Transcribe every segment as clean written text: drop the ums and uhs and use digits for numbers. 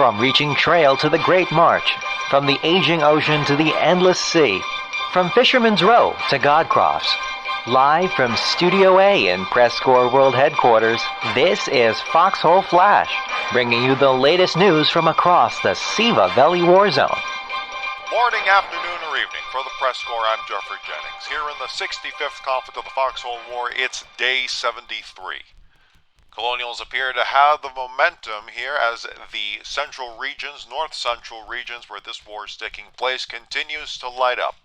From reaching trail to the Great March, from the aging ocean to the endless sea, from Fisherman's Row to Godcroft's. Live from Studio A in PressCorps World Headquarters, this is Foxhole Flash, bringing you the latest news from across the Siva Valley war zone. Morning, afternoon, or evening. For the PressCorps, I'm Jeffrey Jennings. Here in the 65th conflict of the Foxhole War, it's day 73. Colonials appear to have the momentum here as the central regions, north-central regions where this war is taking place, continues to light up.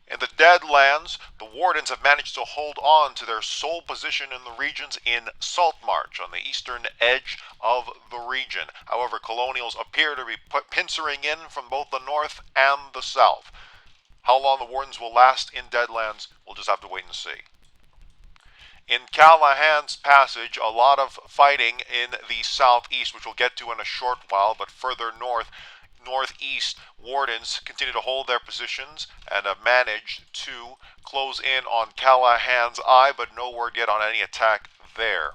In the Deadlands, the Wardens have managed to hold on to their sole position in the regions in Saltmarsh on the eastern edge of the region. However, Colonials appear to be pincering in from both the north and the south. How long the Wardens will last in Deadlands, we'll just have to wait and see. In Callahan's Passage, a lot of fighting in the southeast, which we'll get to in a short while, but further northeast, Wardens continue to hold their positions and have managed to close in on Callahan's Eye, but no word yet on any attack there.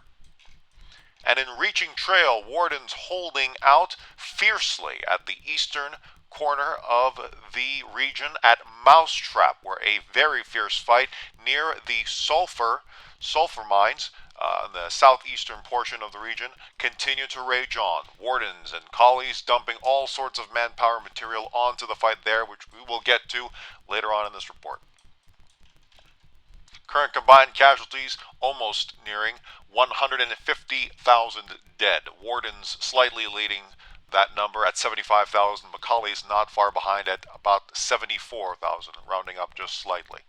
And in Reaching Trail, Wardens holding out fiercely at the eastern corner of the region at Mousetrap, where a very fierce fight near the sulfur mines in the southeastern portion of the region continue to rage on. Wardens and Collies dumping all sorts of manpower material onto the fight there, which we will get to later on in this report. Current combined casualties almost nearing 150,000 dead. Wardens slightly leading that number at 75,000, but Collies not far behind at about 74,000, rounding up just slightly.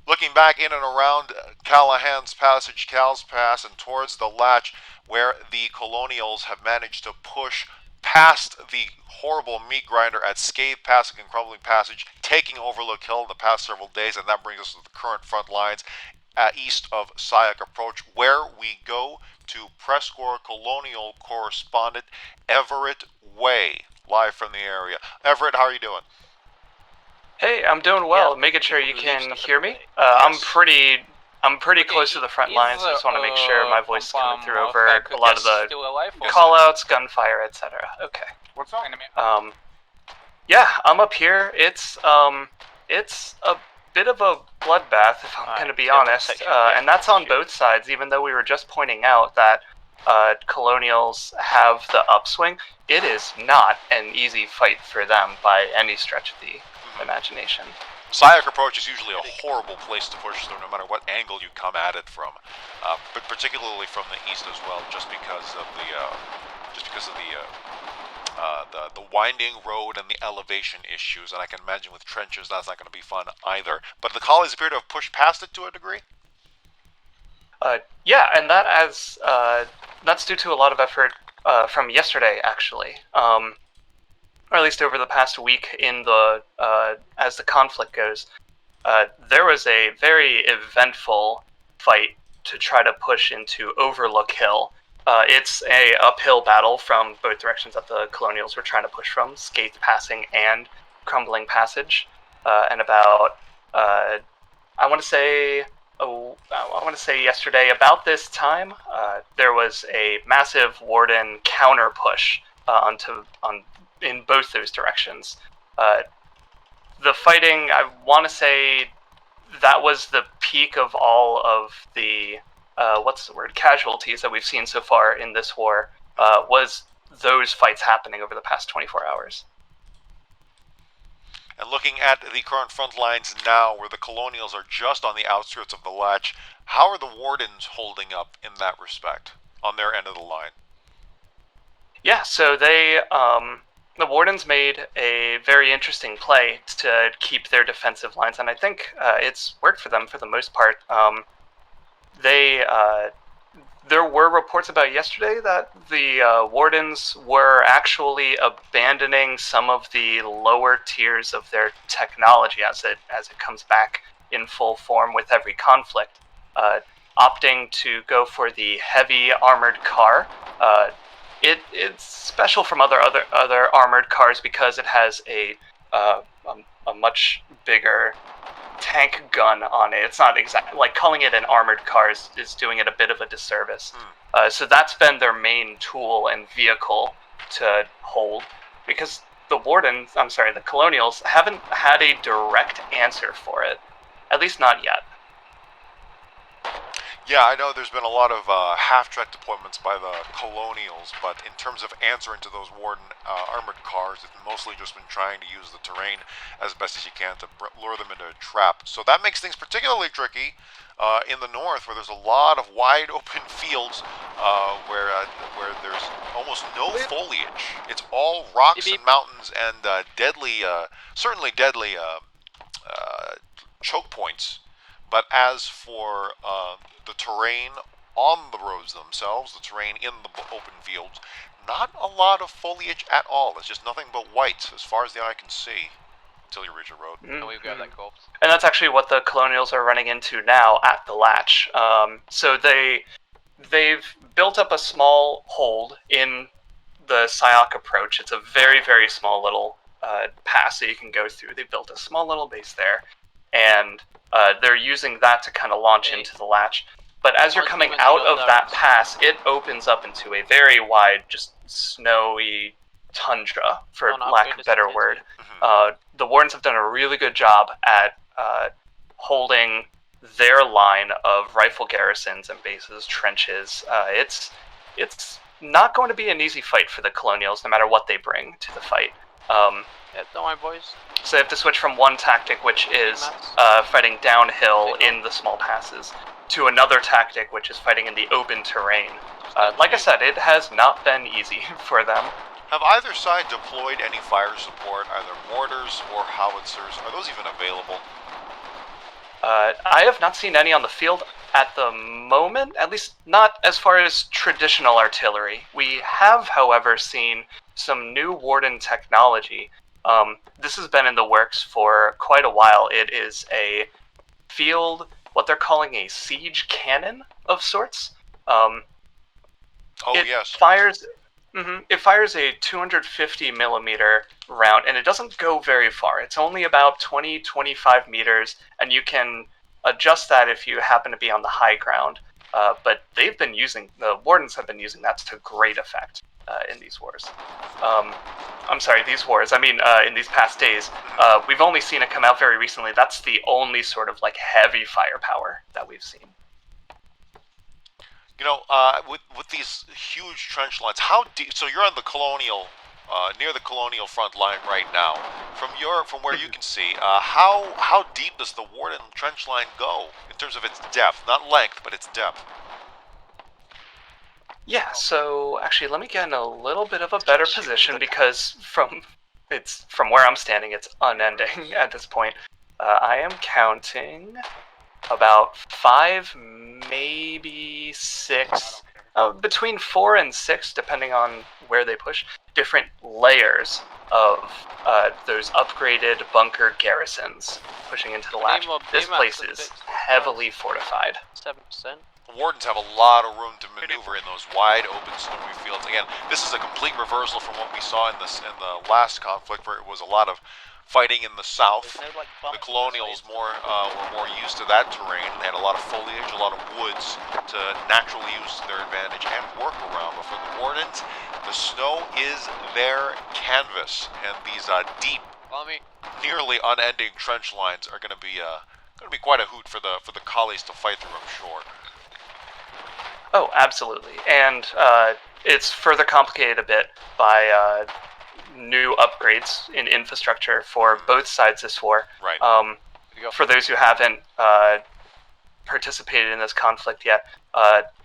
Looking back in and around Callahan's Passage, Cal's Pass, and towards the Latch, where the Colonials have managed to push past the horrible meat grinder at Scathe Passage and Crumbling Passage, taking Overlook Hill in the past several days, and that brings us to the current front lines east of Sayak Approach, where we go to PressCorps Colonial correspondent Everett Way, live from the area. Everett, how are you doing? Hey, I'm doing well. Making sure you can hear me. I'm pretty close to the front lines. I just want to make sure my voice is coming through over a lot of the call-outs, gunfire, etc. Okay. What's up? Yeah, I'm up here. It's a bit of a bloodbath, if I'm going to be honest, and that's on both sides. Even though we were just pointing out that Colonials have the upswing, it is not an easy fight for them by any stretch of the imagination. Sayak Approach is usually a horrible place to push through, no matter what angle you come at it from, but particularly from the east as well, just because of the winding road and the elevation issues. And I can imagine with trenches that's not going to be fun either. But the Collies appear to have pushed past it to a degree. Yeah, and that's due to a lot of effort from yesterday, actually. Or at least over the past week in the as the conflict goes, there was a very eventful fight to try to push into Overlook Hill. It's a uphill battle from both directions that the Colonials were trying to push from, Scathe Passing and Crumbling Passage, and about I want to say yesterday about this time, there was a massive Warden counter push in both those directions. The fighting, I want to say, that was the peak of all of the casualties that we've seen so far in this war, was those fights happening over the past 24 hours. And looking at the current front lines now, where the Colonials are just on the outskirts of the Latch, how are the Wardens holding up in that respect, on their end of the line? Yeah, so the Wardens made a very interesting play to keep their defensive lines, and I think it's worked for them for the most part. There were reports about yesterday that the Wardens were actually abandoning some of the lower tiers of their technology as it comes back in full form with every conflict, opting to go for the heavy armored car. It's special from other armored cars because it has a much bigger tank gun on it. It's not exactly like calling it an armored car is doing it a bit of a disservice. So that's been their main tool and vehicle to hold, because the Colonials haven't had a direct answer for it, at least not yet. Yeah, I know there's been a lot of half-track deployments by the Colonials, but in terms of answering to those Warden armored cars, it's mostly just been trying to use the terrain as best as you can to lure them into a trap. So that makes things particularly tricky in the north, where there's a lot of wide open fields where there's almost no foliage. It's all rocks and mountains and certainly deadly choke points. But as for the terrain on the roads themselves, the terrain in the open fields, not a lot of foliage at all. It's just nothing but white as far as the eye can see until you reach a road. And we've got that corpse. And that's actually what the Colonials are running into now at the latch. So they've built up a small hold in the Syok approach. It's a very, very small little pass that you can go through. They built a small little base there, and they're using that to kind of launch into the latch. But as you're coming out of that pass, it opens up into a very wide, just snowy tundra, for lack of a better word. The Wardens have done a really good job at holding their line of rifle garrisons and bases, trenches. It's not going to be an easy fight for the Colonials, no matter what they bring to the fight. Yeah, don't worry, boys. So they have to switch from one tactic, which is fighting downhill in the small passes, to another tactic, which is fighting in the open terrain. Like I said, it has not been easy for them. Have either side deployed any fire support, either mortars or howitzers? Are those even available? I have not seen any on the field at the moment, at least not as far as traditional artillery. We have, however, seen some new Warden technology. This has been in the works for quite a while. It is a field, what they're calling a siege cannon of sorts. Yes. It fires a 250 millimeter round, and it doesn't go very far. It's only about 20-25 meters, and you can adjust that if you happen to be on the high ground. But the Wardens have been using that to great effect in these wars. In these past days. We've only seen it come out very recently. That's the only sort of like heavy firepower that we've seen. You know, with these huge trench lines, how deep? So you're on the Colonial, near the Colonial front line right now. From where you can see, how deep does the Warden trench line go in terms of its depth? Not length, but its depth. Yeah. So actually, let me get in a little bit of a better position, because from where I'm standing, it's unending at this point. I am counting about 5, maybe 6, between 4 and 6, depending on where they push, different layers of those upgraded bunker garrisons pushing into the latch. This place is heavily fortified. 7%. Wardens have a lot of room to maneuver in those wide open snowy fields. Again, this is a complete reversal from what we saw in the last conflict, where it was a lot of fighting in the south. The Colonials were more used to that terrain. They had a lot of foliage, a lot of woods to naturally use to their advantage and work around. But for the Wardens, the snow is their canvas, and these deep, nearly unending trench lines are going to be quite a hoot for the Collies to fight through, I'm sure. Oh, absolutely. And it's further complicated a bit by new upgrades in infrastructure for both sides this war. Right. For those who haven't participated in this conflict yet,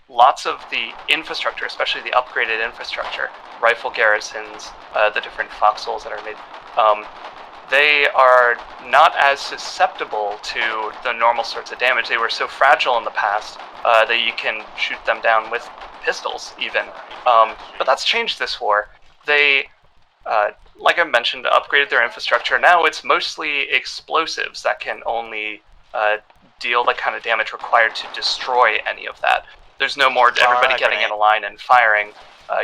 lots of the infrastructure, especially the upgraded infrastructure, rifle garrisons, the different foxholes that are made, they are not as susceptible to the normal sorts of damage. They were so fragile in the past that you can shoot them down with pistols, even. But that's changed this war. They, like I mentioned, upgraded their infrastructure. Now it's mostly explosives that can only deal the kind of damage required to destroy any of that. There's no more everybody getting in a line and firing.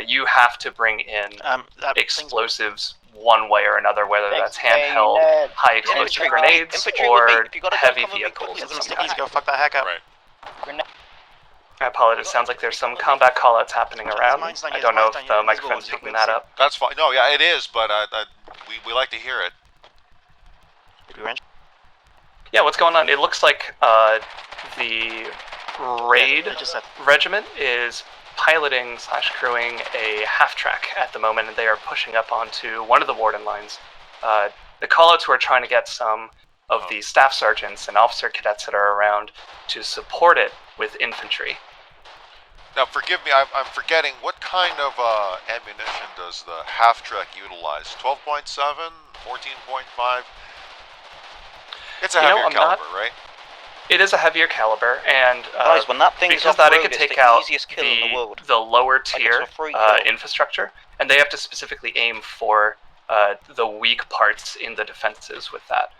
You have to bring in explosives one way or another, whether that's handheld, high explosive grenades, or heavy vehicles. Go fuck that heck up. Right. I apologize. It sounds like there's some combat callouts happening around. I don't know if the microphone's picking that up. That's fine. No, yeah, it is, but we like to hear it. Yeah, what's going on? It looks like the raid regiment is piloting / crewing a half-track at the moment, and they are pushing up onto one of the Warden lines. The callouts who are trying to get some of the staff sergeants and officer cadets that are around to support it with infantry. Now, forgive me, I'm forgetting, what kind of ammunition does the half-track utilize? 12.7? 14.5? It's a heavier caliber, right? It is a heavier caliber, and guys, when that thing's because that it can take out the lower tier infrastructure, and they have to specifically aim for the weak parts in the defenses with that.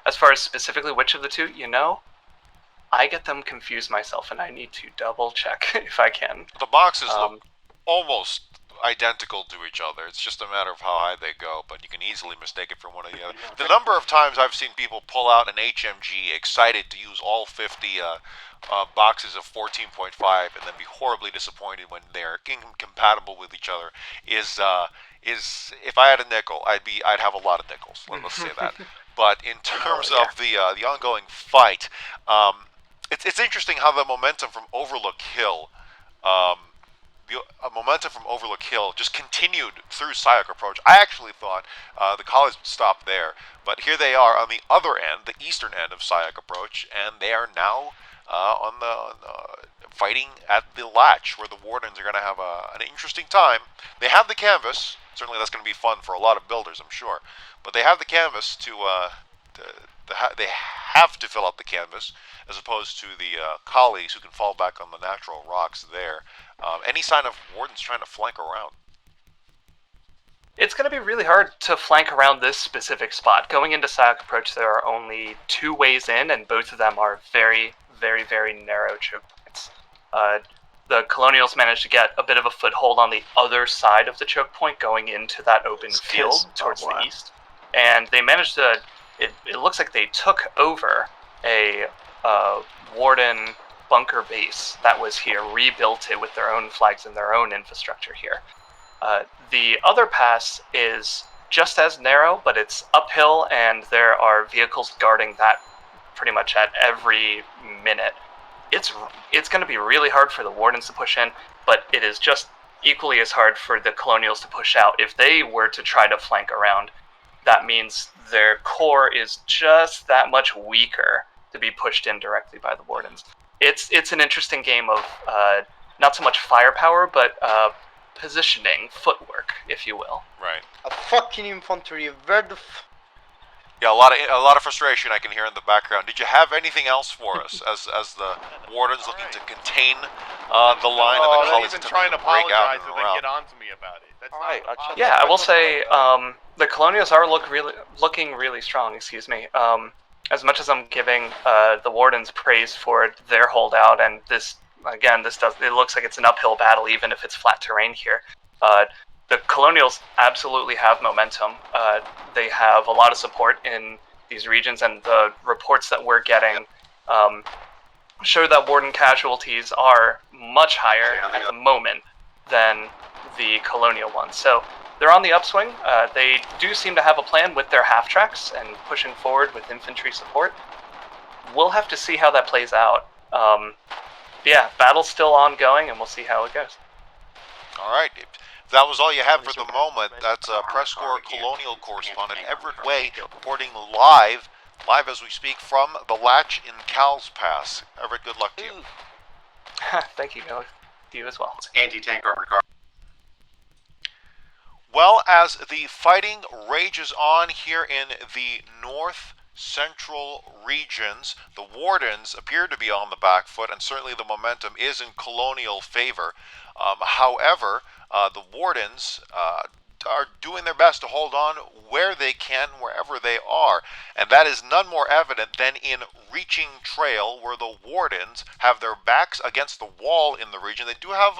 As far as specifically which of the two, I get them confused myself, and I need to double check if I can. The boxes look almost identical to each other. It's just a matter of how high they go, but you can easily mistake it for one or the other. The number of times I've seen people pull out an HMG excited to use all 50 boxes of 14.5 and then be horribly disappointed when they're incompatible with each other is if I had a nickel, I'd have a lot of nickels. Let's say that. But in terms of the ongoing fight, it's interesting how the momentum from Overlook Hill just continued through Syac approach. I actually thought the Collies would stop there, but here they are on the other end, the eastern end of Syac approach, and they are now on the fighting at the latch, where the Wardens are going to have an interesting time. They have the canvas. Certainly that's going to be fun for a lot of builders, I'm sure. But they have the canvas they have to fill out the canvas, as opposed to the Collies, who can fall back on the natural rocks there. Any sign of Wardens trying to flank around? It's going to be really hard to flank around this specific spot. Going into Syac approach, there are only 2 ways in, and both of them are very, very, very narrow choke points. The Colonials managed to get a bit of a foothold on the other side of the choke point, going into that open field towards the east. And they managed to, it looks like they took over a Warden bunker base that was here, rebuilt it with their own flags and their own infrastructure here. The other pass is just as narrow, but it's uphill, and there are vehicles guarding that pretty much at every minute. It's going to be really hard for the Wardens to push in, but it is just equally as hard for the Colonials to push out. If they were to try to flank around, that means their core is just that much weaker to be pushed in directly by the Wardens. It's an interesting game of not so much firepower, but positioning, footwork, if you will. Right. A fucking infantry, where the Yeah, a lot of frustration I can hear in the background. Did you have anything else for us as the Wardens looking to contain the line and the Collies trying to break out apologize and then get on to me about it? That's Yeah, I will say the Colonials are looking really strong. Excuse me. As much as I'm giving the Wardens praise for their holdout, and it looks like it's an uphill battle, even if it's flat terrain here. The Colonials absolutely have momentum. They have a lot of support in these regions, and the reports that we're getting show that Warden casualties are much higher at the moment than the Colonial ones. So they're on the upswing. They do seem to have a plan with their half-tracks and pushing forward with infantry support. We'll have to see how that plays out. Yeah, battle's still ongoing, and we'll see how it goes. All right. If that was all you had for the moment, that's PressCorps Colonial correspondent Everett Way reporting live as we speak from the Latch in Cal's Pass. Everett, good luck to you. Thank you, Alec. To you as well. Anti-tank armored car. Well, as the fighting rages on here in the NorthCentral regions, the Wardens appear to be on the back foot, and certainly the momentum is in Colonial favor. However, the Wardens are doing their best to hold on where they can, wherever they are. And that is none more evident than in Reaching Trail, where the Wardens have their backs against the wall in the region. They do have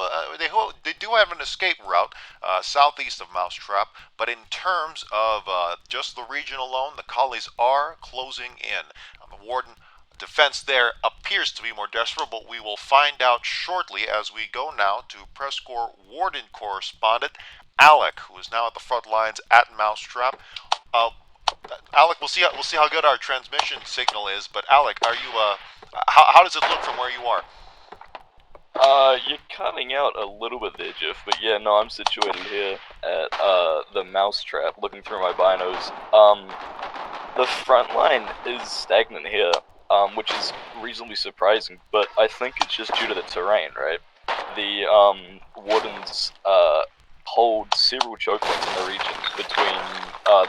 an escape route southeast of Mousetrap, but in terms of just the region alone, the Collies are closing in. The Warden defense there appears to be more desperate, but we will find out shortly as we go now to PressCorps Warden correspondent Alec, who is now at the front lines at Mousetrap. Alec, we'll see how good our transmission signal is. But Alec, are you how does it look from where you are? You're cutting out a little bit there, Jeff, but yeah, no, I'm situated here at, the Mousetrap, looking through my binos. The front line is stagnant here, which is reasonably surprising, but I think it's just due to the terrain, right? The, Wardens, hold several choke points in the region between,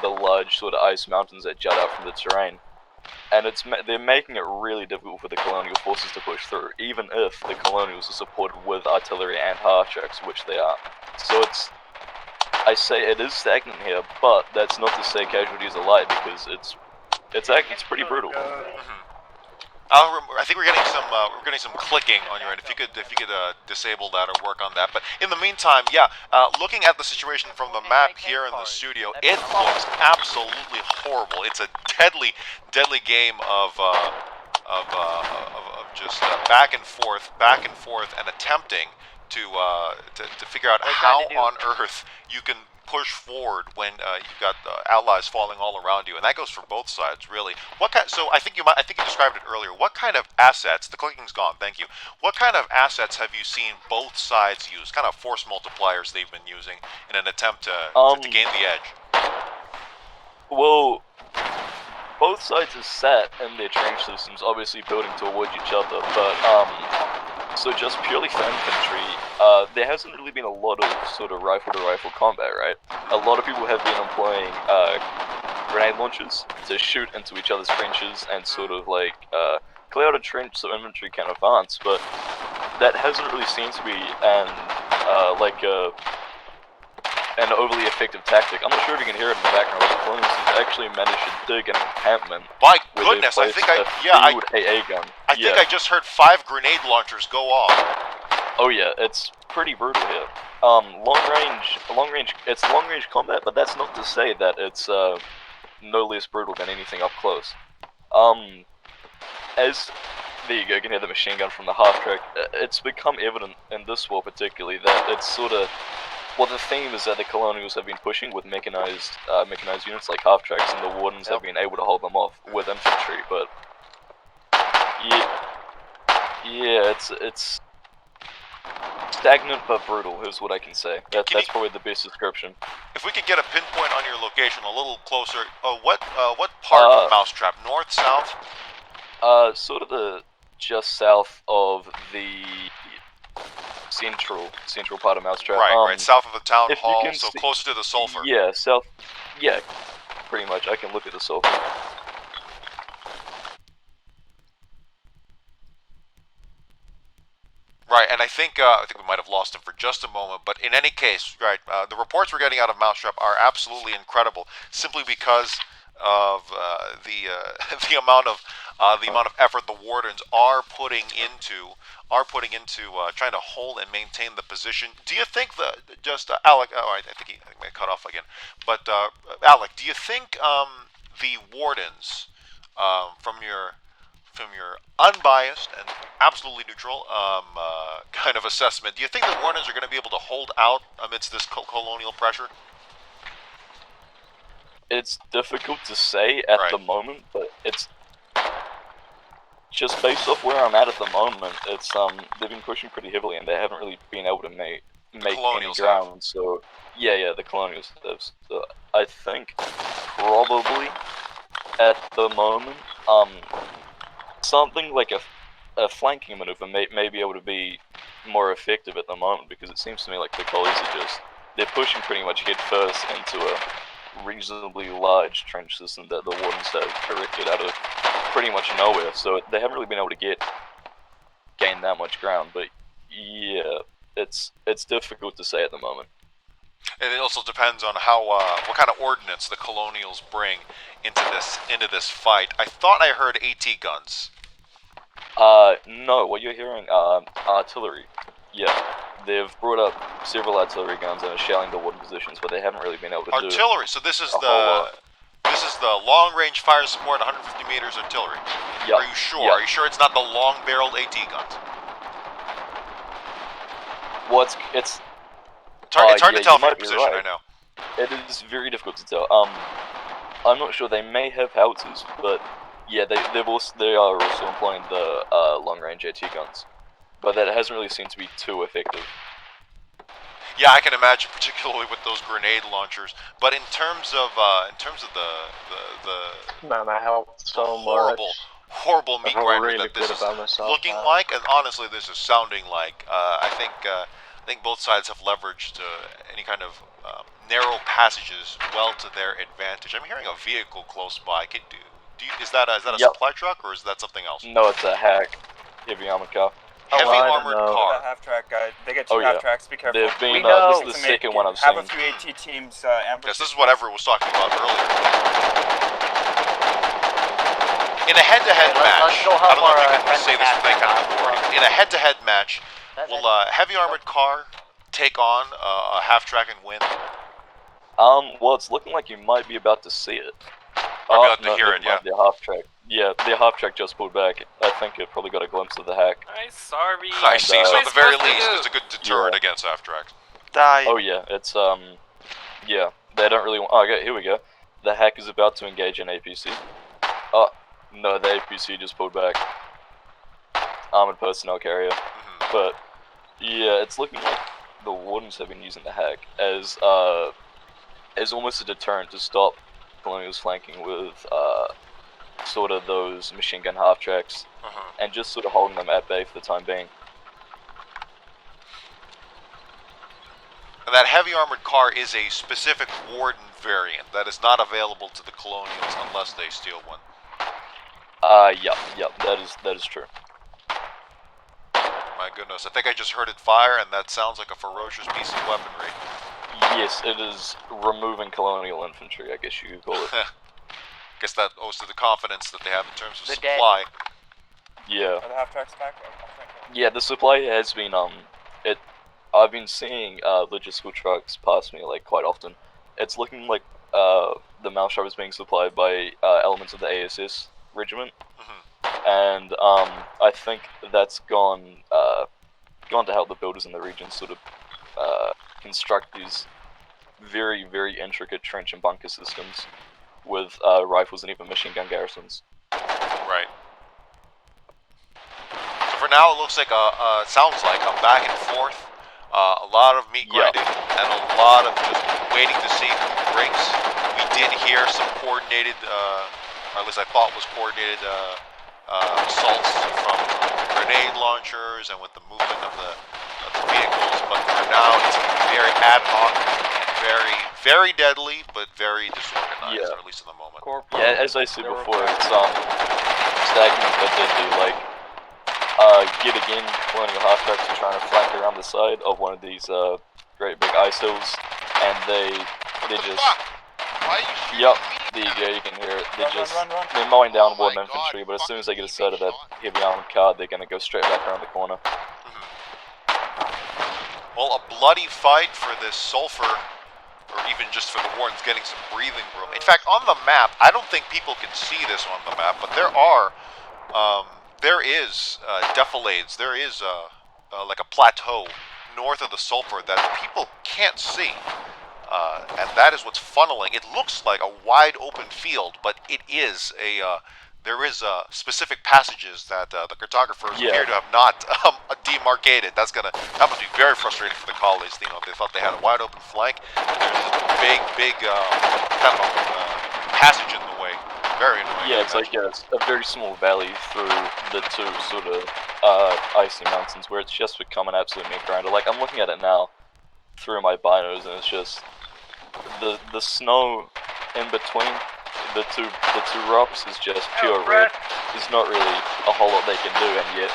the large sort of ice mountains that jut out from the terrain. And they're making it really difficult for the Colonial forces to push through, even if the Colonials are supported with artillery and half-tracks, which they are. So I say it is stagnant here, but that's not to say casualties are light, because it's pretty brutal. I think we're getting some clicking on your end. If you could disable that or work on that. But in the meantime, yeah, looking at the situation from the map here in the studio, it looks absolutely horrible. It's a deadly game of just back and forth, and attempting to figure out how on earth you can push forward when you've got allies falling all around you, and that goes for both sides, really. So I think you described it earlier. What kind of assets? The clicking's gone. Thank you. What kind of assets have you seen both sides use? Kind of force multipliers they've been using in an attempt to gain the edge. Well, both sides are set in their trench systems, obviously building towards each other, but so just purely for infantry, there hasn't really been a lot of sort of rifle-to-rifle combat, right? A lot of people have been employing grenade launchers to shoot into each other's trenches and sort of like clear out a trench so infantry can advance, but that hasn't really seemed to be an overly effective tactic. I'm not sure if you can hear it in the background, but the Colonials have actually managed to dig an encampment. My goodness, I think I just heard 5 grenade launchers go off. Oh yeah, it's pretty brutal here. It's long range combat, but that's not to say that it's no less brutal than anything up close. There you go, you can hear the machine gun from the half track. It's become evident in this war particularly that it's sort of, well, the theme is that the Colonials have been pushing with mechanized units like half tracks, and the Wardens have been able to hold them off with infantry. But yeah, it's stagnant but brutal is what I can say. That's probably the best description. If we could get a pinpoint on your location a little closer, what part of Mousetrap? North, south? Sort of just south of the central part of Mousetrap. Right, south of the town hall, so closer to the sulfur. Yeah, pretty much. I can look at the sulfur. Right, and I think we might have lost him for just a moment, but in any case, right, the reports we're getting out of Mousetrap are absolutely incredible, simply because of the amount of effort the Wardens are putting into trying to hold and maintain the position. Do you think Alec? I think he cut off again. But Alec, do you think the Wardens, from your unbiased and absolutely neutral kind of assessment, do you think the Wardens are going to be able to hold out amidst this colonial pressure? It's difficult to say at the moment, but it's just based off where I'm at the moment. It's they've been pushing pretty heavily, and they haven't really been able to make any ground. So yeah, the Colonials have. So I think probably at the moment, something like a flanking maneuver may be able to be more effective at the moment, because it seems to me like the Collies they're pushing pretty much head first into a reasonably large trench system that the Wardens have erected out of pretty much nowhere, so they haven't really been able to gain that much ground. But yeah, it's difficult to say at the moment. And it also depends on how what kind of ordnance the Colonials bring into this fight. I thought I heard AT guns. No, what you're hearing artillery. Yeah, they've brought up several artillery guns and are shelling the wooden positions, but they haven't really been able to do Artillery. So this is a whole the long-range fire support, 150 meters artillery. Yep. Are you sure? Yep. Are you sure it's not the long-barreled AT guns? Well, it's It's hard to tell from you your might be position. right. I know. It is very difficult to tell. I'm not sure. They may have howitzers, but yeah, they are also employing the long-range AT guns, but that hasn't really seemed to be too effective. Yeah, I can imagine, particularly with those grenade launchers. But in terms of the Man, I helped so much. horrible meat I feel grinder really that this good is about myself looking now. like, and honestly, this is sounding like. I think both sides have leveraged any kind of narrow passages well to their advantage. I'm hearing a vehicle close by. Is that a Yep. supply truck or is that something else? No, it's a hack. Heavy armored car. Heavy I don't armored know. car. Half track guy. They get two Oh, yeah. half tracks. Be careful. They've been. We know. This is the second one I've seen. Have a few AT teams ambush. Yes, this is what Everett was talking about earlier. In a head-to-head Okay, let's match, go I help don't know if our you can say this with any kind of authority. In a head-to-head match, will a heavy armored car take on a half-track and win? Well, it's looking like you might be about to see it. About to hear it, yeah. The half track. Yeah, the half track just pulled back. I think it probably got a glimpse of the hack. I'm sorry. I see, so at the very What am I least, supposed it's to a good deterrent Yeah. against half-tracks. Die. Oh yeah, it's yeah, they don't really want. Oh, okay, here we go. The hack is about to engage an APC. Oh, no, the APC just pulled back. Armored personnel carrier. Mhm. But yeah, it's looking like the Wardens have been using the hack as almost a deterrent to stop Colonials flanking with sort of those machine gun half tracks, and just sort of holding them at bay for the time being. And that heavy armored car is a specific Warden variant that is not available to the Colonials unless they steal one. Yeah, that is true. My goodness, I think I just heard it fire, and that sounds like a ferocious piece of weaponry. Yes, it is removing Colonial infantry, I guess you could call it. Guess that owes to the confidence that they have in terms of The dead. supply. Yeah. Are the half tracks back? Yeah, the supply has been, I've been seeing, logistical trucks pass me, like, quite often. It's looking like, the mousetrap is being supplied by, elements of the ASS regiment. And, I think that's gone to help the builders in the region sort of, construct these very, very intricate trench and bunker systems with, rifles and even machine gun garrisons. Right. So for now, it looks like sounds like a back and forth, a lot of meat grinding, and a lot of just waiting to see who breaks. We did hear some coordinated, or at least I thought was coordinated, assaults from grenade launchers and with the movement of the vehicles, but for now it's very ad hoc, very, very deadly, but very disorganized, Yeah. or at least in the moment. Yeah, as I said before, it's stagnant but deadly. Like, yet again, Colonial half tracks are trying to flank around the side of one of these great big ice hills, and they just. Why are you shooting Yep, me? there you go. You can hear it. They're Run, just run, run. they're mowing down Oh my Warden God, infantry, but as soon as they get a fucking sight of that TV heavy armored car, they're gonna go straight back around the corner. Well, a bloody fight for this sulfur, or even just for the Wardens getting some breathing room. In fact, on the map, I don't think people can see this on the map, but there is defilades. There is like a plateau north of the sulfur that people can't see, and that is what's funneling. It looks like a wide open field, but it is there is specific passages that the cartographers appear to have not demarcated. That must be very frustrating for the Collies. You know, they thought they had a wide open flank. There's this big kind of passage in the way. Very annoying. Yeah, it's like it's a very small valley through the two sort of icy mountains where it's just become an absolute meat grinder. Like, I'm looking at it now through my binos, and it's just the snow in between the two rocks is just pure red. There's not really a whole lot they can do, and yet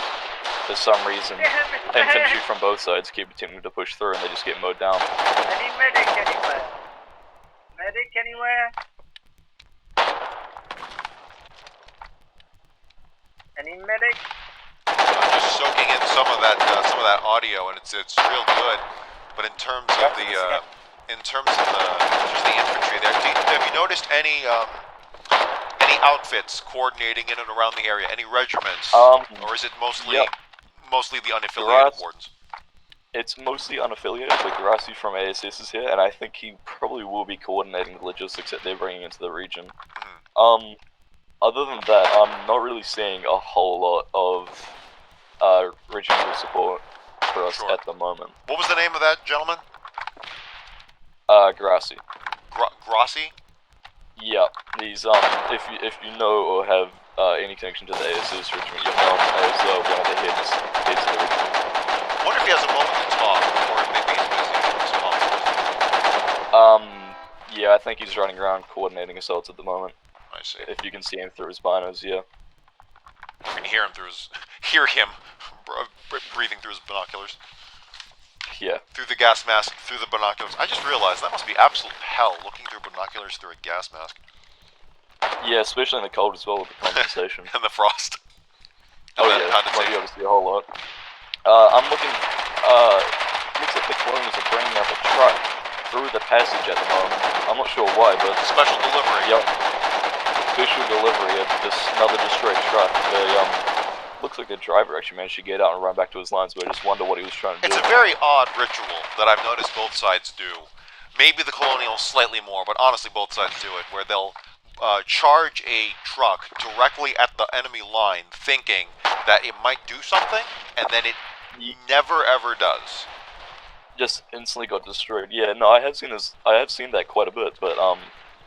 for some reason, infantry from both sides keep attempting to push through and they just get mowed down. Any medic anywhere? Medic anywhere? Any medic? I'm just soaking in some of that audio, and it's real good. But in terms of the infantry there, have you noticed any outfits coordinating in and around the area? Any regiments, or is it mostly the unaffiliated wardens? It's mostly unaffiliated, but Grassi from ASS is here, and I think he probably will be coordinating the logistics that they're bringing into the region. Other than that, I'm not really seeing a whole lot of regional support for us at the moment. What was the name of that gentleman? Grassi. Grassi? Yeah, he's if you know or have any connection to the ASS regiment, you'll know him as one of the heads of the regiment. I wonder if he has a moment to talk, or maybe he's busy. Yeah, I think he's running around coordinating assaults at the moment. I see. If you can see him through his binos, yeah. You can hear him breathing through his binoculars. Yeah. Through the gas mask, through the binoculars. I just realized that must be absolute hell, looking through binoculars through a gas mask. Yeah, especially in the cold as well with the condensation. And the frost. Oh yeah, you might be able to see a whole lot. I'm looking, looks like the Colonials are bringing up a truck through the passage at the moment. I'm not sure why, but... Special delivery. Yep. Special delivery of another destroyed truck. Looks like the driver actually managed to get out and run back to his lines, but I just wonder what he was trying to do. It's a very odd ritual that I've noticed both sides do. Maybe the Colonials slightly more, but honestly both sides do it, where they'll charge a truck directly at the enemy line, thinking that it might do something, and then it never ever does. Just instantly got destroyed. Yeah, no, I have seen that quite a bit, but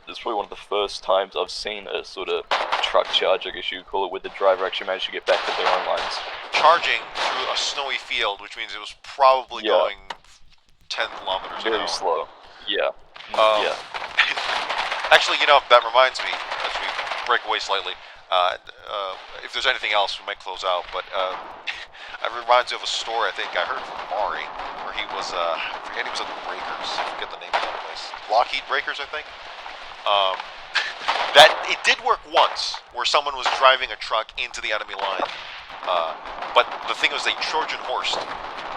it's probably one of the first times I've seen a sort of truck charge, I guess you call it, where the driver actually managed to get back to their own lines. Charging through a snowy field, which means it was probably going 10 kilometers an hour. Very slow. Yeah. Yeah. Actually, that reminds me, as we break away slightly, if there's anything else, we might close out, but it reminds me of a story I think I heard from Mari, where he was, I forget, he was at the Breakers, I forget the name of that place. Lockheed Breakers, I think? That it did work once, where someone was driving a truck into the enemy line, but the thing was they Trojan horsed.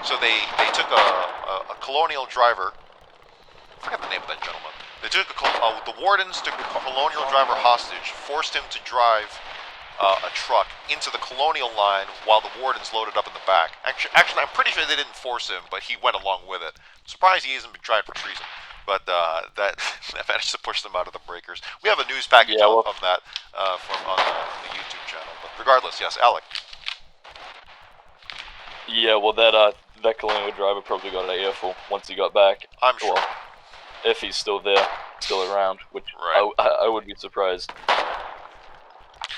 So they took a colonial driver, I forget the name of that gentleman. They took the Wardens took a colonial driver hostage, forced him to drive a truck into the colonial line while the Wardens loaded up in the back. Actually, I'm pretty sure they didn't force him, but he went along with it. I'm surprised he hasn't been tried for treason. But that managed to push them out of the Breakers. We have a news package of that from on the YouTube channel. But regardless, yes, Alec. Yeah, well, that colonial driver probably got an earful once he got back. I'm sure. Well, if he's still there, still around, which I would be surprised.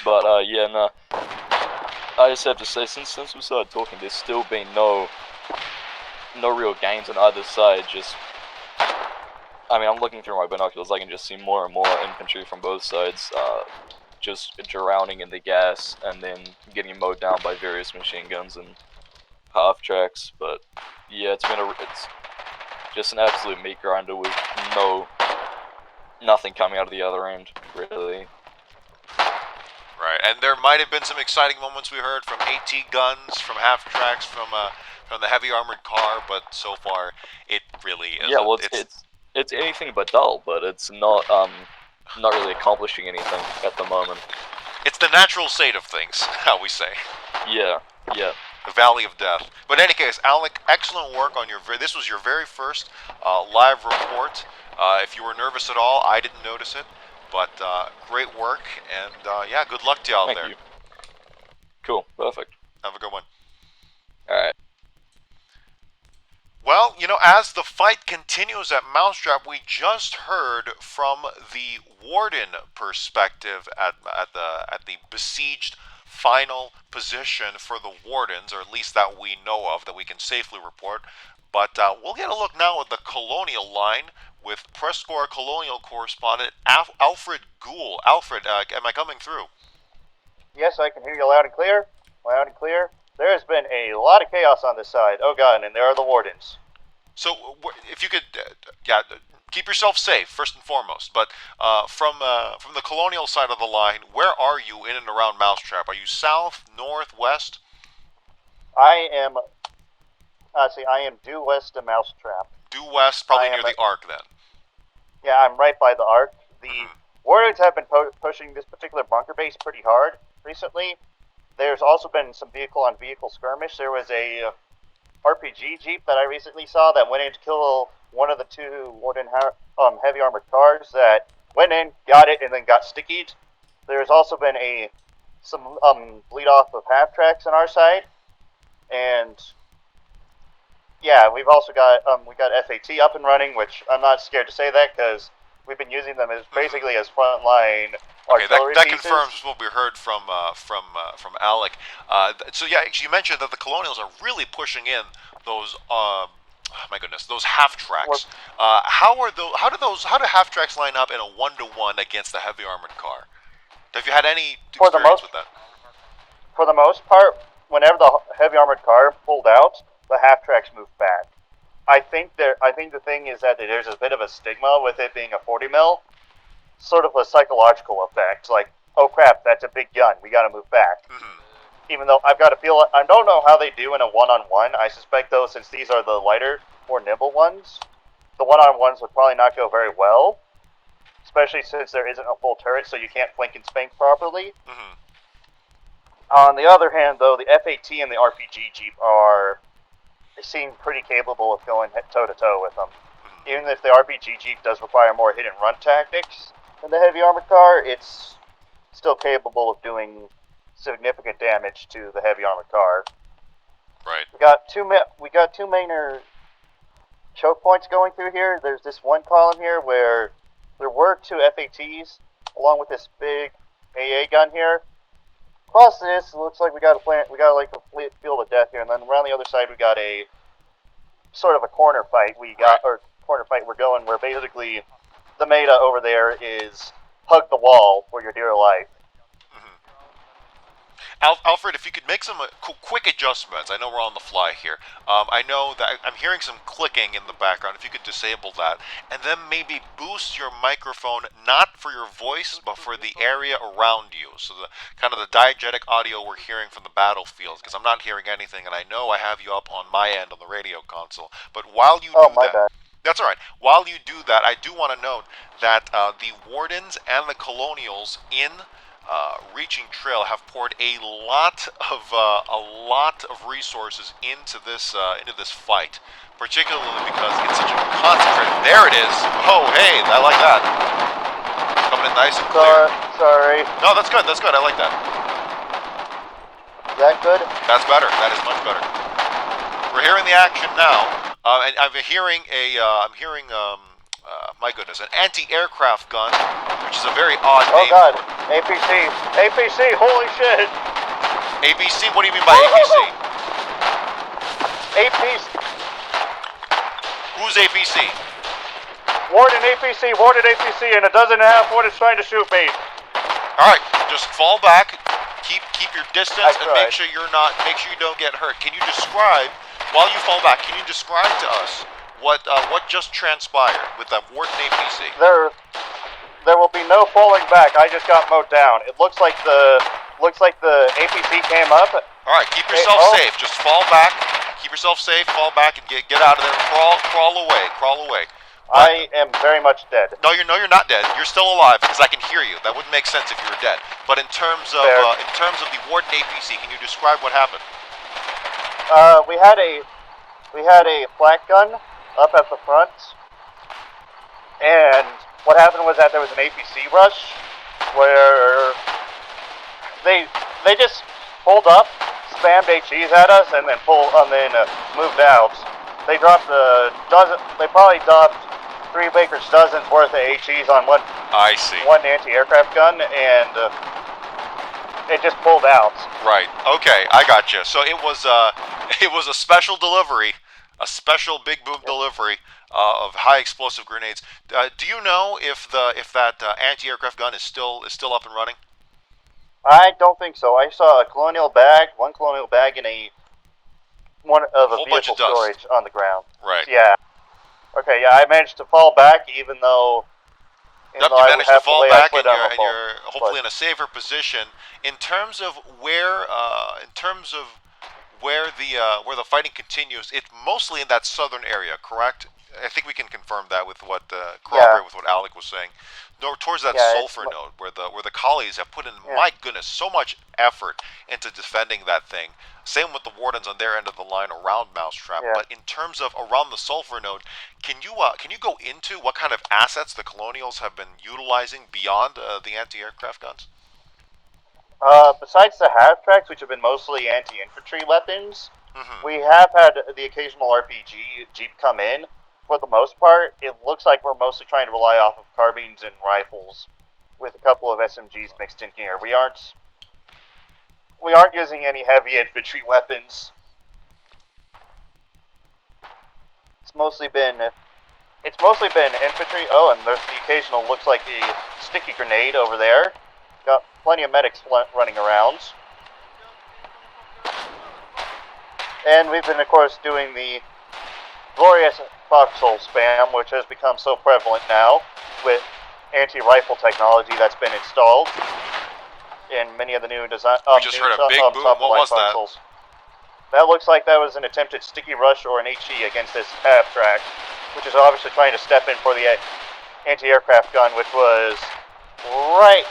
But yeah, no. I just have to say, since we started talking, there's still been no real gains on either side. I mean, I'm looking through my binoculars, I can just see more and more infantry from both sides, just drowning in the gas, and then getting mowed down by various machine guns and half-tracks, but yeah, it's just an absolute meat grinder with nothing coming out of the other end, really. Right, and there might have been some exciting moments we heard from AT guns, from half-tracks, from the heavy armored car, but so far, it really is. Yeah, well, it's anything but dull, but it's not really accomplishing anything at the moment. It's the natural state of things, how we say. Yeah. The Valley of Death. But in any case, Alec, excellent work on this was your very first live report. If you were nervous at all, I didn't notice it, but great work, and yeah, good luck to you out there. Thank you. Cool, perfect. Have a good one. Alright. Well, as the fight continues at Mousetrap, we just heard from the Warden perspective at the besieged final position for the Wardens, or at least that we know of, that we can safely report. But we'll get a look now at the Colonial line with PressCorps Colonial correspondent Alfred Ghoul. Alfred, am I coming through? Yes, I can hear you loud and clear. Loud and clear. There's been a lot of chaos on this side. Oh god, and there are the Wardens. So, if you could, keep yourself safe first and foremost. But from the Colonial side of the line, where are you in and around Mousetrap? Are you south, north, west? I am due west of Mousetrap. Due west, probably near the Ark, then. Yeah, I'm right by the Ark. The Wardens have been pushing this particular bunker base pretty hard recently. There's also been some vehicle-on-vehicle skirmish. There was a RPG Jeep that I recently saw that went in to kill one of the two Warden heavy armored cars that went in, got it, and then got stickied. There's also been some bleed off of half tracks on our side, and yeah, we've also got we got FAT up and running, which I'm not scared to say that because we've been using them as basically as frontline artillery that pieces. confirms what we heard from Alec. So yeah, you mentioned that the Colonials are really pushing in those. My goodness, those half tracks. How do half tracks line up in a 1-to-1 against a heavy armored car? Have you had any experience with that? For the most part, whenever the heavy armored car pulled out, the half tracks moved back. I think the thing is that there's a bit of a stigma with it being a 40 mil, sort of a psychological effect. Like, oh crap, that's a big gun. We got to move back. Even though I've got to feel, I don't know how they do in a one-on-one. I suspect though, since these are the lighter, more nimble ones, the one-on-ones would probably not go very well, especially since there isn't a full turret, so you can't flank and spank properly. On the other hand, though, the FAT and the RPG Jeep seem pretty capable of going toe-to-toe with them. Even if the RPG Jeep does require more hit-and-run tactics than the heavy armored car, it's still capable of doing significant damage to the heavy armored car. Right. We got two major choke points going through here. There's this one column here where there were two FATs along with this big AA gun here. Across this, it looks like we got a field of death here, and then around the other side we got a sort of a corner fight. We're going where basically the meta over there is hug the wall for your dear life. Alfred, if you could make some quick adjustments. I know we're on the fly here. I know that I'm hearing some clicking in the background. If you could disable that. And then maybe boost your microphone, not for your voice, but for the area around you. So the kind of the diegetic audio we're hearing from the battlefield. Because I'm not hearing anything, and I know I have you up on my end on the radio console. But while you do that... Bad. That's all right. While you do that, I do want to note that the Wardens and the Colonials in... Reaching Trail have poured a lot of resources into this fight, particularly because it's such a concentrated. There it is. Oh, hey, I like that. Coming in nice and clear. Sorry. No, that's good. That's good. I like that. Is that good? That's better. That is much better. We're hearing the action now, and I'm hearing my goodness, an anti-aircraft gun, which is a very odd name. Oh god, APC, holy shit! ABC? What do you mean by APC? APC. Who's APC? Warden APC, and a dozen and a half Wardens trying to shoot me. Alright, just fall back, keep your distance, and make sure you don't get hurt. Can you describe, while you fall back, can you describe to us what just transpired with that Warden APC? There will be no falling back. I just got mowed down. It looks like the APC came up. All right, keep yourself safe. Just fall back. Keep yourself safe. Fall back and get out of there. Crawl away. I am very much dead. No, you're not dead. You're still alive because I can hear you. That wouldn't make sense if you were dead. But in terms of the Warden APC, can you describe what happened? We had a flak gun up at the front, and what happened was that there was an APC rush where they just pulled up, spammed HEs at us, and then moved out. They dropped they probably dropped 3 Baker's dozens worth of HEs on one anti-aircraft gun, and it just pulled out. Right. Okay, I got you. So it was a special delivery. A special big boom delivery of high explosive grenades. Do you know if that anti-aircraft gun is still up and running? I don't think so. I saw one colonial bag, and one of a whole bunch vehicle of dust. storage on the ground. Right. Yeah. Okay, yeah, I managed to fall back, even though Yep, you I managed to have fall lay back, foot and on the fall. you're hopefully in a safer position. In terms of where the fighting continues, it's mostly in that southern area, correct? I think we can confirm that with what corroborate with what Alec was saying. Towards that sulfur node, where the Collies have put in, my goodness, so much effort into defending that thing. Same with the Wardens on their end of the line around Mousetrap. Yeah. But in terms of around the sulfur node, can you go into what kind of assets the Colonials have been utilizing beyond the anti-aircraft guns? Besides the half-tracks, which have been mostly anti-infantry weapons, we have had the occasional RPG Jeep come in. For the most part, it looks like we're mostly trying to rely off of carbines and rifles, with a couple of SMGs mixed in here. We aren't using any heavy infantry weapons. It's mostly been infantry. Oh, and there's the occasional, looks like a sticky grenade over there. Got plenty of medics running around. And we've been, of course, doing the glorious Foxhole spam, which has become so prevalent now with anti-rifle technology that's been installed in many of the new design. We just heard a big boom. What was that? That looks like that was an attempted sticky rush or an HE against this half-track, which is obviously trying to step in for the anti-aircraft gun, which was right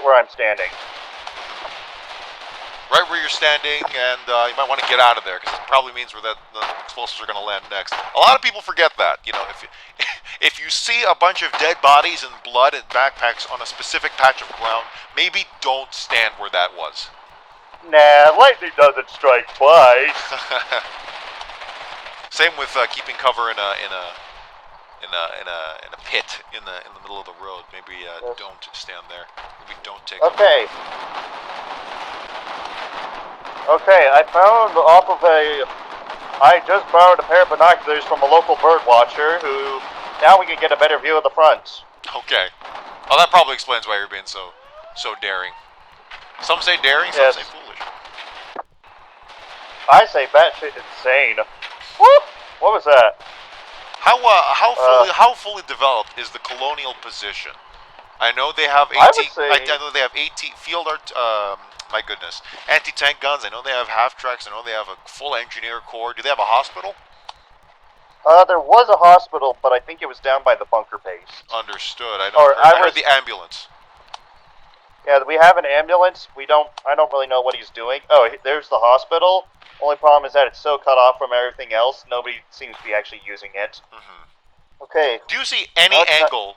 where I'm standing. Right where you're standing, and you might want to get out of there, because it probably means where the explosives are going to land next. A lot of people forget that. You know, if you see a bunch of dead bodies and blood and backpacks on a specific patch of ground, maybe don't stand where that was. Nah, lightning doesn't strike twice. Same with keeping cover in a pit in the middle of the road. Maybe don't stand there. Maybe don't take. Okay. Okay, I just borrowed a pair of binoculars from a local bird watcher who, now we can get a better view of the front. Okay. Well, that probably explains why you're being so daring. Some say daring, some say foolish. I say batshit insane. Woo! What was that? How fully developed is the Colonial position? I know they have I know they have field art. My goodness, anti-tank guns. I know they have half-tracks. I know they have a full engineer corps. Do they have a hospital? There was a hospital, but I think it was down by the bunker base. Understood. I heard the ambulance. Yeah, we have an ambulance. I don't really know what he's doing. Oh, there's the hospital. Only problem is that it's so cut off from everything else, nobody seems to be actually using it. Okay. Do you see any angle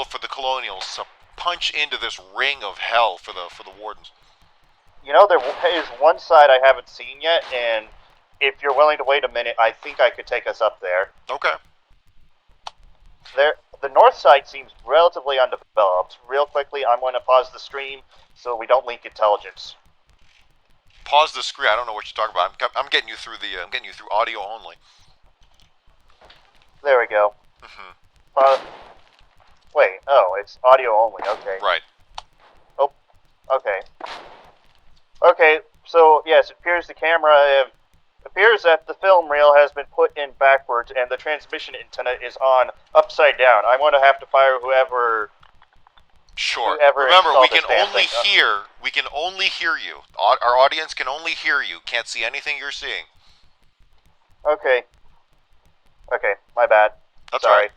for the Colonials to punch into this ring of hell for the Wardens? You know, there is one side I haven't seen yet, and if you're willing to wait a minute, I think I could take us up there. Okay. The north side seems relatively undeveloped. Real quickly, I'm going to pause the stream so we don't leak intelligence. Pause the screen. I don't know what you're talking about. I'm getting you through I'm getting you through audio only. There we go. Wait. Oh, it's audio only. Okay. Right. Oh. Okay. Okay. So yes, it appears that the film reel has been put in backwards, and the transmission antenna is on upside down. I'm going to have to fire whoever. Sure. Whoever Remember, we can installed only hear you. Our audience can only hear you. Can't see anything you're seeing. Okay. Okay, my bad. That's Sorry. all right.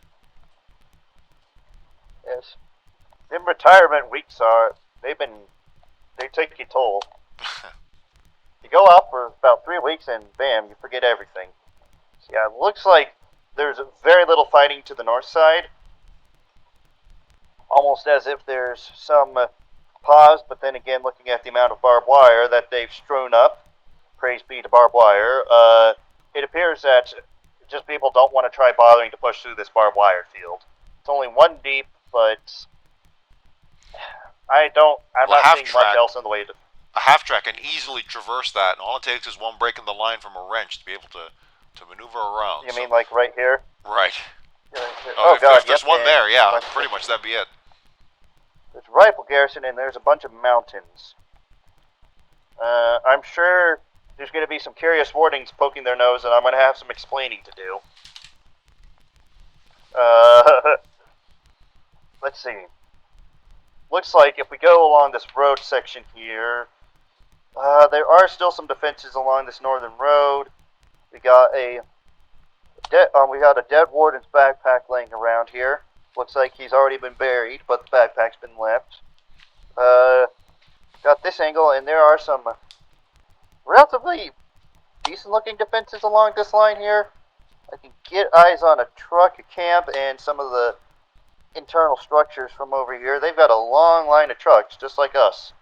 Yes. Them retirement weeks they take a toll. You go out for about 3 weeks and bam, you forget everything. So yeah, it looks like there's very little fighting to the north side. Almost as if there's some pause, but then again, looking at the amount of barbed wire that they've strewn up, praise be to barbed wire, it appears that just people don't want to try bothering to push through this barbed wire field. It's only one deep, but I'm not seeing much else in the way to... A half-track can easily traverse that, and all it takes is one break in the line from a wrench to be able to maneuver around. You mean like right here? Right. Oh, God, if there's one there, yeah, pretty much that'd be it. There's a rifle garrison, and there's a bunch of mountains. I'm sure there's going to be some curious wardens poking their nose, and I'm going to have some explaining to do. Let's see. Looks like if we go along this road section here, there are still some defenses along this northern road. We got a dead warden's backpack laying around here. Looks like he's already been buried, but the backpack's been left. Got this angle, and there are some relatively decent-looking defenses along this line here. I can get eyes on a truck, a camp, and some of the internal structures from over here. They've got a long line of trucks, just like us.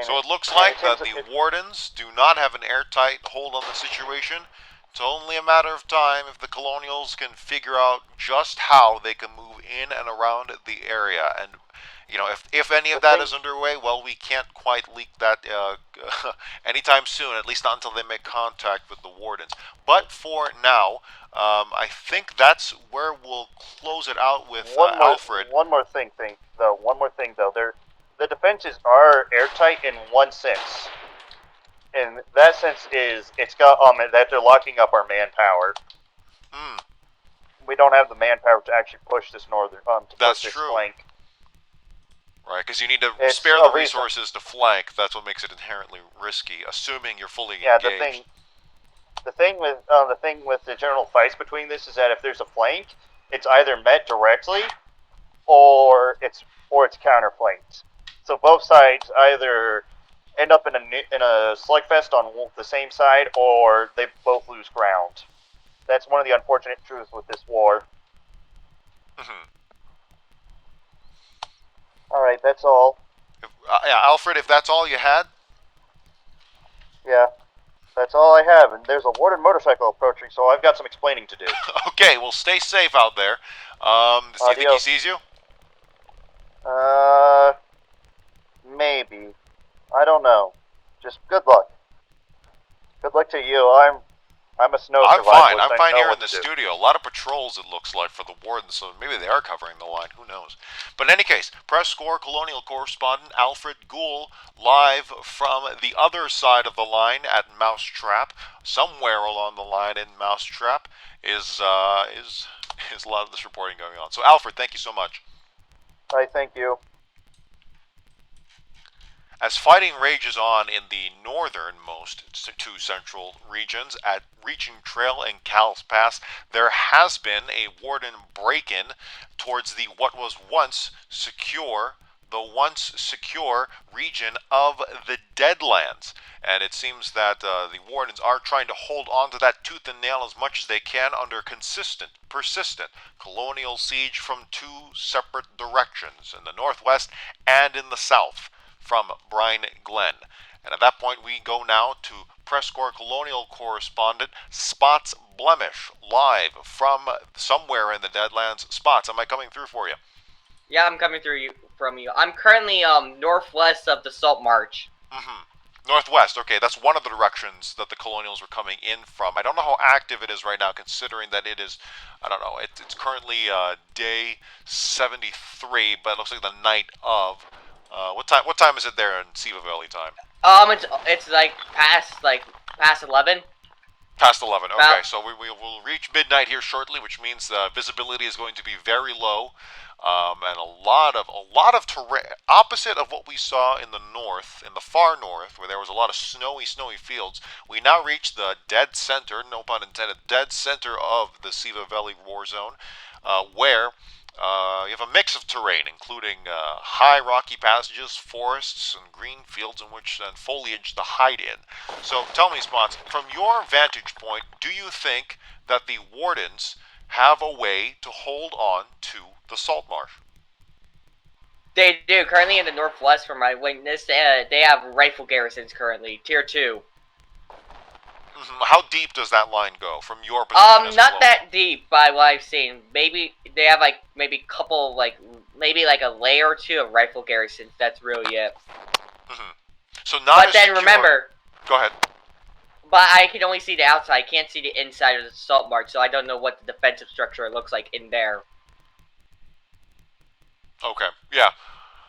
So it looks like that the Wardens do not have an airtight hold on the situation. It's only a matter of time if the Colonials can figure out just how they can move in and around the area. And, you know, if any of that is underway, well, we can't quite leak that anytime soon, at least not until they make contact with the Wardens. But for now, I think that's where we'll close it out with Alfred. One more thing, though. The defenses are airtight in one sense. And that sense is it's got that they're locking up our manpower. We don't have the manpower to actually push this northern That's push this true. flank. Right, because you need to spare the resources to flank. That's what makes it inherently risky, assuming you're fully engaged. The thing with the general fights between this is that if there's a flank, it's either met directly, or it's counterflanked. So both sides either end up in a slugfest on the same side, or they both lose ground. That's one of the unfortunate truths with this war. Alright, that's all. Yeah, Alfred, if that's all you had? Yeah, that's all I have, and there's a Warden motorcycle approaching, so I've got some explaining to do. Okay, well, stay safe out there. Does he think he sees you? Maybe. I don't know. Just good luck. Good luck to you. I'm a snow I'm survivalist. fine. I'm fine I know here what in the to do. studio. A lot of patrols, it looks like, for the Warden, so maybe they are covering the line. Who knows? But in any case, PressCorps Colonial correspondent Alfred Ghoul, live from the other side of the line at Mousetrap, somewhere along the line in Mousetrap, is a lot of this reporting going on. So, Alfred, thank you so much. I thank you. As fighting rages on in the northernmost two central regions at Reaching Trail and Cal's Pass, there has been a Warden break-in towards the once secure region of the Deadlands. And it seems that the Wardens are trying to hold on to that tooth and nail as much as they can under persistent colonial siege from two separate directions, in the northwest and in the south, from Brine Glen. And at that point, we go now to PressCorps Colonial correspondent Spots Blemish, live from somewhere in the Deadlands. Spots, am I coming through for you? Yeah, I'm coming through from you. I'm currently northwest of the Salt March. Northwest, okay, that's one of the directions that the Colonials were coming in from. I don't know how active it is right now, considering that it is, I don't know, it's currently day 73, but it looks like the night of. What time is it there in Siva Valley time? It's like past 11. Past 11. Okay, so we will reach midnight here shortly, which means visibility is going to be very low, and a lot of terrain, opposite of what we saw in the north, in the far north, where there was a lot of snowy fields. We now reach the dead center, no pun intended, dead center of the Siva Valley war zone, where. You have a mix of terrain, including high rocky passages, forests, and green fields in which and foliage to hide in. So tell me, Spots, from your vantage point, do you think that the Wardens have a way to hold on to the Salt Marsh? They do. Currently in the northwest, from my witness, they have rifle garrisons currently, tier 2. How deep does that line go from your position? Not that deep by what I've seen. Maybe they have maybe a layer or two of rifle garrisons. That's really it. So not. But then remember. Go ahead. But I can only see the outside. I can't see the inside of the Salt March, so I don't know what the defensive structure looks like in there. Okay, yeah.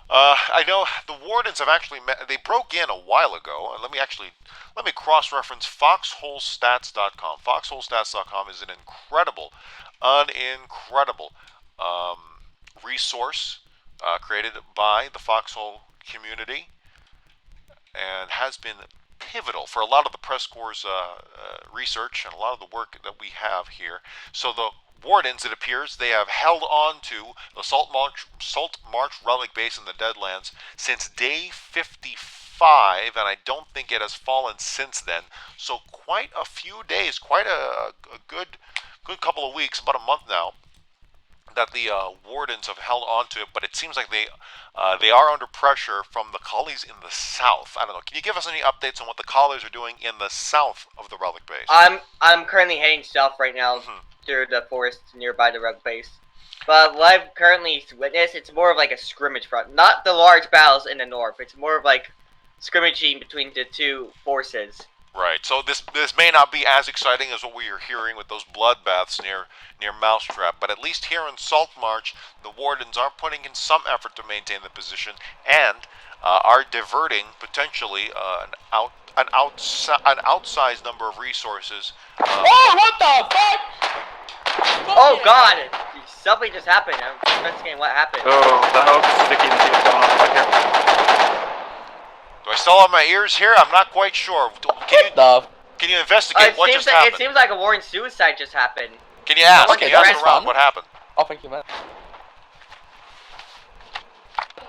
I know the Wardens have actually they broke in a while ago. Let me cross-reference foxholestats.com. Foxholestats.com is an incredible resource created by the Foxhole community and has been pivotal for a lot of the PressCorps' research and a lot of the work that we have here. So the Wardens, it appears, they have held on to the Salt March relic base in the Deadlands since day 55, and I don't think it has fallen since then. So quite a few days, quite a good couple of weeks, about a month now, that the Wardens have held on to it, but it seems like they are under pressure from the Collies in the south. I don't know. Can you give us any updates on what the Collies are doing in the south of the relic base? I'm currently heading south right now through the forest nearby the relic base. But what I've currently witnessed, it's more of like a scrimmage front. Not the large battles in the north. It's more of like scrimmaging between the two forces. Right. So this may not be as exciting as what we are hearing with those bloodbaths near Mousetrap, but at least here in Salt March, the Wardens are putting in some effort to maintain the position and are diverting potentially an outsized number of resources. Oh, what the fuck! Oh God! Something just happened. I'm investigating what happened. Oh, the hoax sticking to going on back here. Do I still have my ears here? I'm not quite sure. Can you investigate what just happened? It seems like a Warden suicide just happened. Can you ask? Okay, Can you ask around fun. what happened? Oh, thank you, man.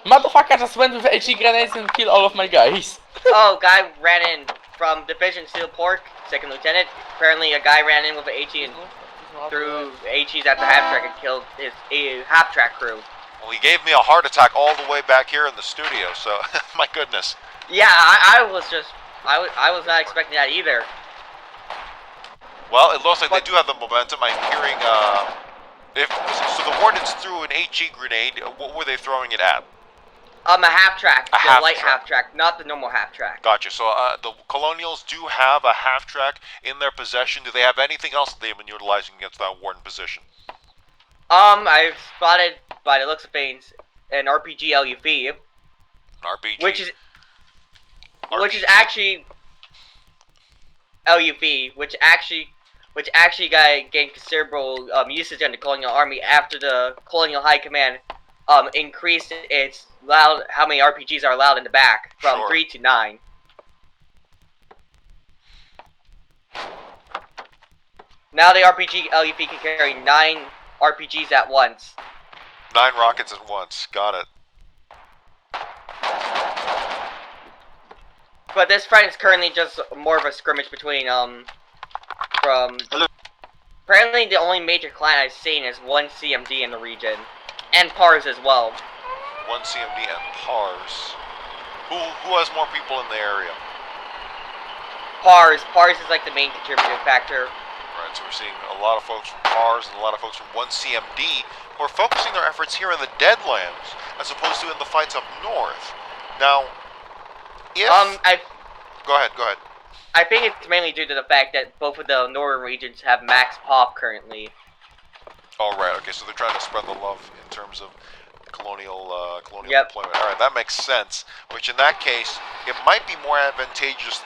Motherfucker just went with HE grenades and killed all of my guys. Oh, guy ran in from Division Steel Pork, Second Lieutenant. Apparently, a guy ran in with an HE and threw HEs at the half-track and killed his half-track crew. Well, he gave me a heart attack all the way back here in the studio, so my goodness. Yeah, I was not expecting that either. Well, it looks like they do have the momentum. I'm hearing, so the Wardens threw an HE grenade. What were they throwing it at? A half-track, light half-track, not the normal half-track. Gotcha. So the Colonials do have a half-track in their possession. Do they have anything else that they've been utilizing against that Warden position? I've spotted, by the looks of things, an RPG LUV. An RPG? Which is actually LUV, which actually gained considerable usage in the Colonial Army after the Colonial High Command increased its how many RPGs are allowed in the back from 3 to 9. Now the RPG LUV can carry 9 RPGs at once. 9 rockets at once. Got it. But this fight is currently just more of a scrimmage between apparently the only major clan I've seen is one CMD in the region, and PARS as well. One CMD and PARS. Who has more people in the area? PARS is like the main contributing factor. Right, so we're seeing a lot of folks from PARS and a lot of folks from one CMD who are focusing their efforts here in the Deadlands as opposed to in the fights up north. Now, if go ahead. I think it's mainly due to the fact that both of the northern regions have max pop currently. Oh, right. Okay, so they're trying to spread the love in terms of colonial deployment. All right, that makes sense. Which, in that case, it might be more advantageous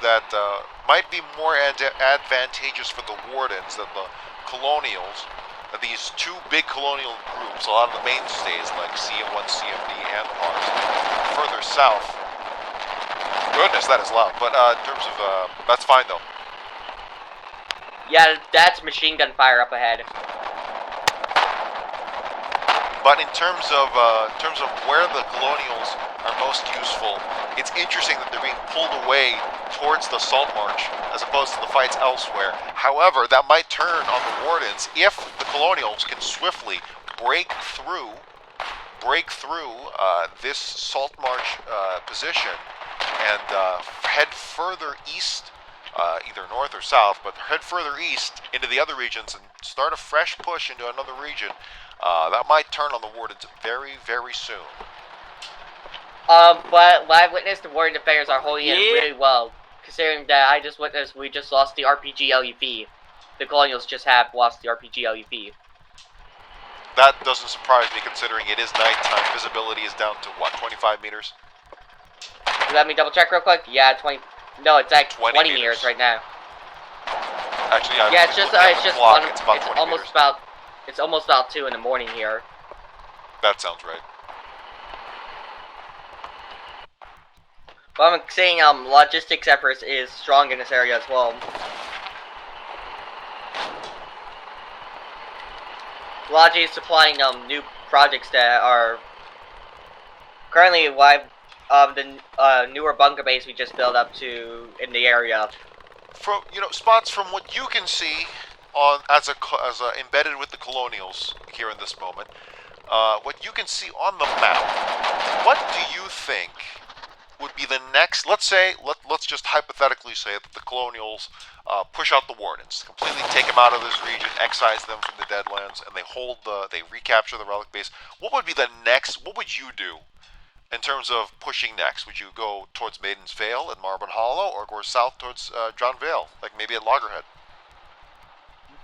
for the Wardens than the Colonials. These two big colonial groups, a lot of the mainstays like CM1, CMD, and PARS, further south. Goodness, that is loud. But in terms of that's fine though. Yeah, that's machine gun fire up ahead. But in terms of where the Colonials are most useful, it's interesting that they're being pulled away towards the Salt March as opposed to the fights elsewhere. However, that might turn on the Wardens if the Colonials can swiftly break through this Salt March position and head further east, either north or south, but head further east into the other regions and start a fresh push into another region. That might turn on the Wardens very, very soon. But what I've witnessed, the Warden defenders are holding it really well, considering that I just witnessed we just lost the RPG LUV. The Colonials just have lost the RPG LUV. That doesn't surprise me considering it is nighttime. Visibility is down to what, 25 meters? Let me double check real quick. Yeah, 20. No, it's like 20 20 meters. meters right now. Actually, yeah, it's just clock, it's about it's 20 almost meters. it's almost about 2 in the morning here. That sounds right. But I'm saying logistics efforts is strong in this area as well. Logi is supplying new projects that are currently the newer bunker base we just built up to in the area. From Spots, from what you can see on as embedded with the Colonials here in this moment, what you can see on the map, what do you think would be the next? Let's just hypothetically say that the Colonials push out the Wardens, completely take them out of this region, excise them from the Deadlands, and they recapture the relic base. What would be the next? What would you do in terms of pushing next? Would you go towards Maiden's Vale and Marble Hollow, or go south towards John Vale, like maybe at Loggerhead?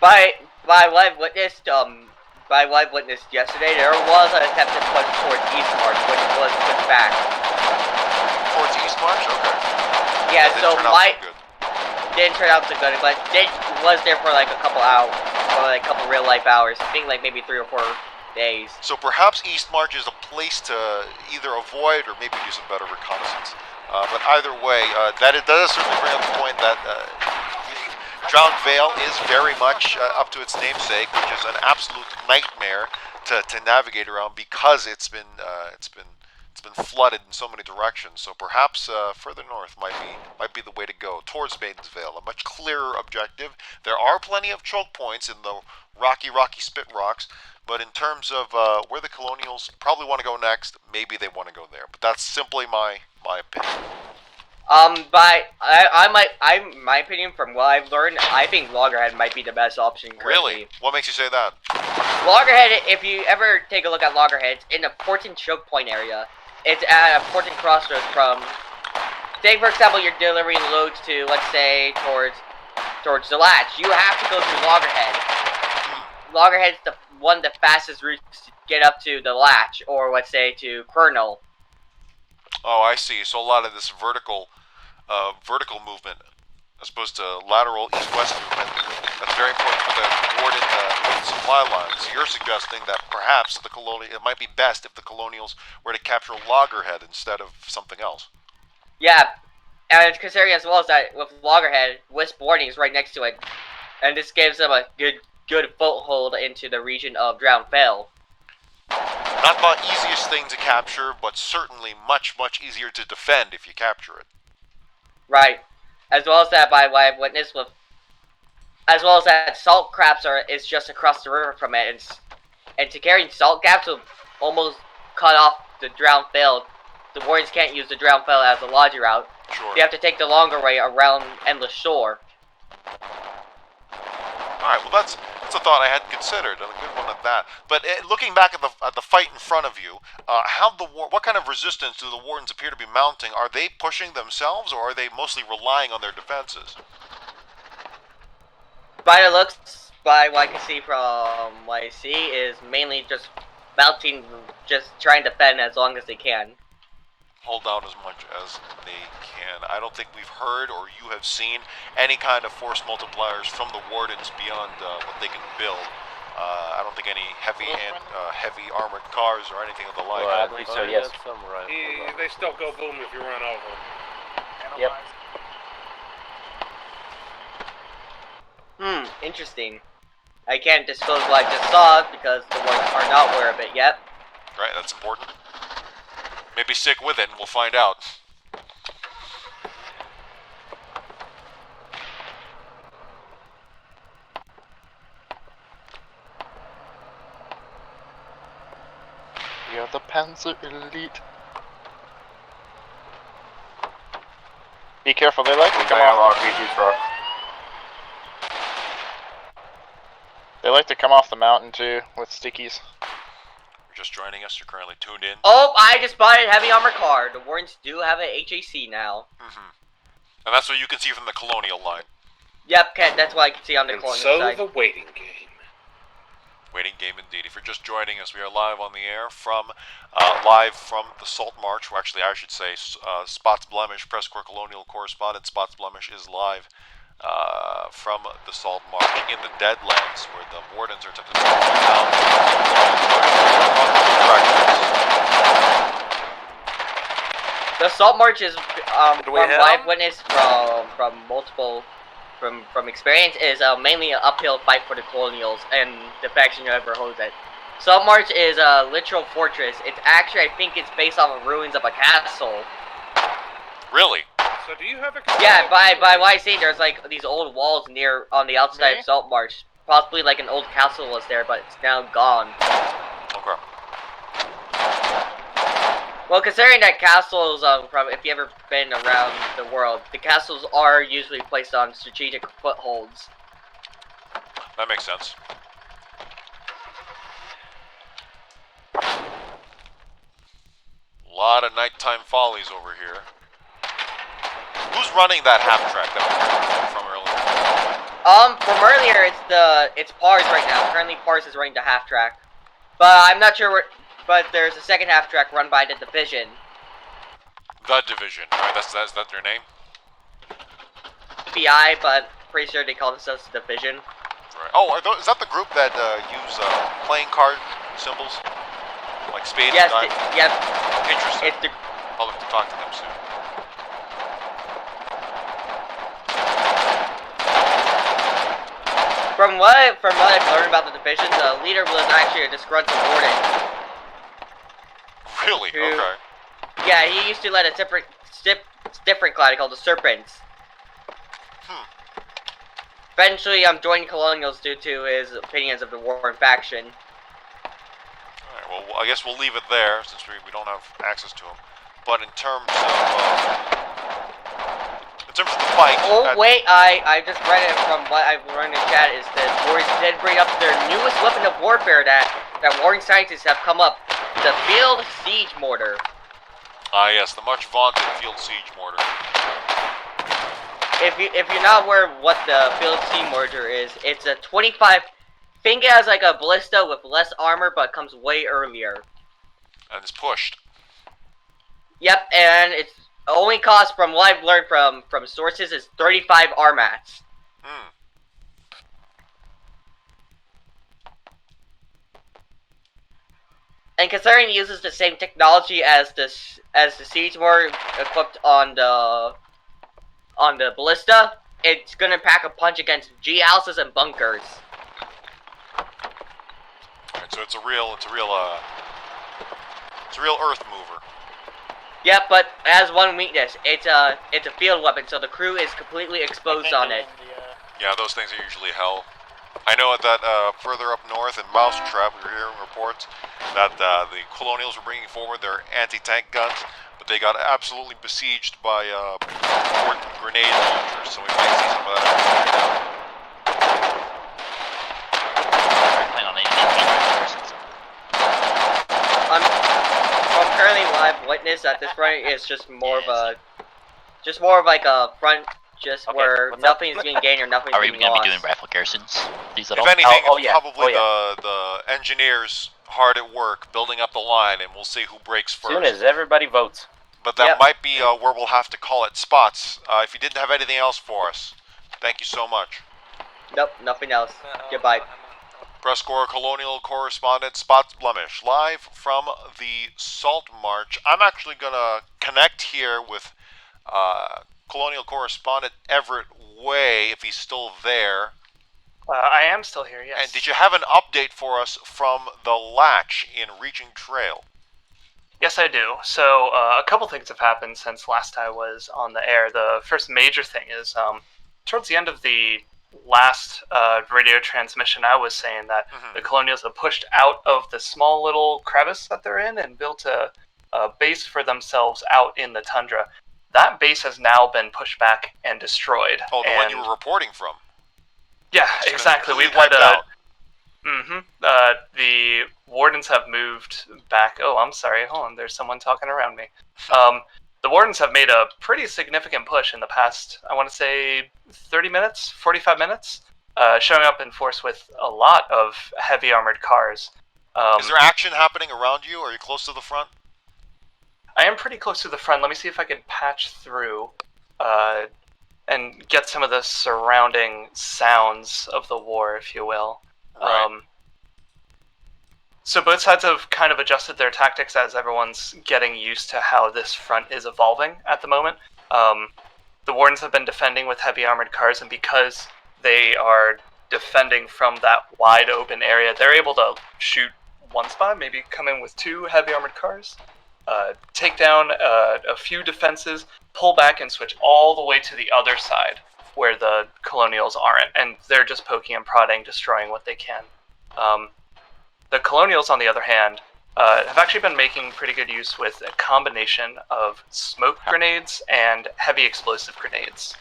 By what I've witnessed, yesterday, there was an attempt to push towards East March, which was pushed back. Towards East March, okay. Yeah, That so didn't turn out so good. didn't turn out so good, but it was there for like a couple hours, or like a couple real life hours. I think like maybe 3 or 4 days. So perhaps East March is a place to either avoid or maybe do some better reconnaissance. But either way, that does certainly bring up the point that Drowned Vale is very much up to its namesake, which is an absolute nightmare to navigate around because it's been flooded in so many directions. So perhaps further north might be the way to go towards Maiden's Vale, a much clearer objective. There are plenty of choke points in the rocky spit rocks. But in terms of where the Colonials probably want to go next, maybe they want to go there. But that's simply my opinion. My opinion, from what I've learned, I think Loggerhead might be the best option currently. Really? What makes you say that? Loggerhead, if you ever take a look at Loggerhead, it's in a important choke point area. It's at an important crossroads from, say for example, you're delivering loads to, let's say, towards the latch. You have to go through Loggerhead. Loggerhead's one of the fastest routes to get up to the latch, or let's say to Colonel. Oh, I see. So a lot of this vertical movement, as opposed to lateral east-west movement, that's very important for the Warden supply lines. So you're suggesting that perhaps it might be best if the Colonials were to capture Loggerhead instead of something else. Yeah, and considering as well as that with Loggerhead, Wisp Warning is right next to it, and this gives them a good foothold into the region of Drowned Vale. Not the easiest thing to capture, but certainly much easier to defend if you capture it. Right. As well as that, by what I've witnessed as well as that, salt craps is just across the river from it, and to carry salt caps will almost cut off the Drowned Vale. The Wardens can't use the Drowned Vale as a lodging route. Sure. You have to take the longer way around Endless Shore. Alright, well that's a thought I hadn't considered, and a good one at that. But looking back at the fight in front of you, what kind of resistance do the Wardens appear to be mounting? Are they pushing themselves, or are they mostly relying on their defenses? By the looks, by what I can see from what I see, is mainly just mounting, just trying to defend as long as they can. Hold down as much as they can. I don't think we've heard or you have seen any kind of force multipliers from the Wardens beyond what they can build. I don't think any heavy armored cars or anything of the like. Well, I believe so, yes. They still go boom if you run over them. Yep. Interesting. I can't disclose what I just saw because the Wardens are not aware of it yet. Right, that's important. Maybe stick with it and we'll find out. We are the Panzer Elite. Be careful, they like to come off RPG truck. They like to come off the mountain too, with stickies. Just joining us, you're currently tuned in. Oh, I just spotted a heavy armor car. The Wardens do have an HAC now. And that's what you can see from the Colonial line. Yep, that's what I can see on the Colonial side. So the waiting game. Waiting game indeed. If you're just joining us, we are live on the air from the Salt March. Well, actually, I should say Spots Blemish, PressCorps Colonial correspondent. Spots Blemish is live from the Salt March in the Deadlands, where the Wardens are attempting to down. The Salt March is, from what hit I've him? witnessed from multiple, from experience, is mainly an uphill fight for the Colonials and the faction who ever holds it. Salt March is a literal fortress. It's actually, I think it's based on the ruins of a castle. Really? So do you have a... Yeah, by what I see, there's like these old walls on the outside of Salt March. Possibly like an old castle was there, but it's now gone. Okay. Well, considering that castles, if you ever been around the world, the castles are usually placed on strategic footholds. That makes sense. A lot of nighttime follies over here. Who's running that half track that we heard from earlier? From earlier, it's Pars right now. Currently, Pars is running the half track, but I'm not sure where. But there's a second half track run by the Division. The Division. Alright, that's that their name? BI, but pretty sure they call themselves the Division. Right. Oh, is that the group that use playing card symbols? Like spades Yes, and diamonds? yep. Interesting. It's the... I'll have to talk to them soon. From what I've learned about the Division, the leader was actually a disgruntled Warden. Really? Okay. Yeah, he used to lead a different clan called the Serpents. Eventually, joining Colonials due to his opinions of the Warden faction. Alright, well, I guess we'll leave it there, since we don't have access to him. But in terms of the fight... Oh, wait, I just read it from what I've learned in chat, is that Warriors did bring up their newest weapon of warfare that warring scientists have come up, the Field Siege Mortar. Ah, yes, the much vaunted Field Siege Mortar. If you're not aware of what the Field Siege Mortar is, it's a 25... Think it has like a ballista with less armor, but comes way earlier. And it's pushed. Yep, and it's only cost, from what I've learned from sources, is 35 armats. And considering it uses the same technology as the siege mortar equipped on the ballista, it's gonna pack a punch against G houses and bunkers. Alright, so it's a real earth mover. Yep, but it has one weakness. It's a field weapon, so the crew is completely exposed on it. Yeah, those things are usually hell. I know that further up north in Mousetrap, we were hearing reports that the Colonials were bringing forward their anti-tank guns, but they got absolutely besieged by grenade launchers, so we might see some of that From currently live witness at this point, it's just more of like a front, where nothing is being gained or nothing is being lost. Are we going to be doing rifle garrisons? These at all? If anything, it's probably the engineers hard at work building up the line, and we'll see who breaks first. Soon as everybody votes. But that might be where we'll have to call it Spots. If you didn't have anything else for us, thank you so much. Nope, nothing else. Goodbye. PressCorps Colonial correspondent Spots Blemish, live from the Salt March. I'm actually going to connect here with Colonial correspondent Everett Way, if he's still there. I am still here, yes. And did you have an update for us from the Latch in Reaching Trail? Yes, I do. So, a couple things have happened since last I was on the air. The first major thing is, towards the end of the last radio transmission, I was saying that the Colonials have pushed out of the small little crevice that they're in and built a base for themselves out in the tundra. That base has now been pushed back and destroyed. Oh, the one you were reporting from? Yeah, exactly. We've had the Wardens have moved back. Oh, I'm sorry. Hold on. There's someone talking around me. The Wardens have made a pretty significant push in the past, I want to say, 30 minutes, 45 minutes. showing up in force with a lot of heavy armored cars. Is there action happening around you? Are you close to the front? I am pretty close to the front. Let me see if I can patch through and get some of the surrounding sounds of the war, if you will. Right. So both sides have kind of adjusted their tactics as everyone's getting used to how this front is evolving at the moment. The Wardens have been defending with heavy armored cars, and because they are defending from that wide open area, they're able to shoot one spot, maybe come in with 2 heavy armored cars, take down a few defenses, pull back and switch all the way to the other side where the Colonials aren't, and they're just poking and prodding, destroying what they can. The Colonials, on the other hand, have actually been making pretty good use with a combination of smoke grenades and heavy explosive grenades.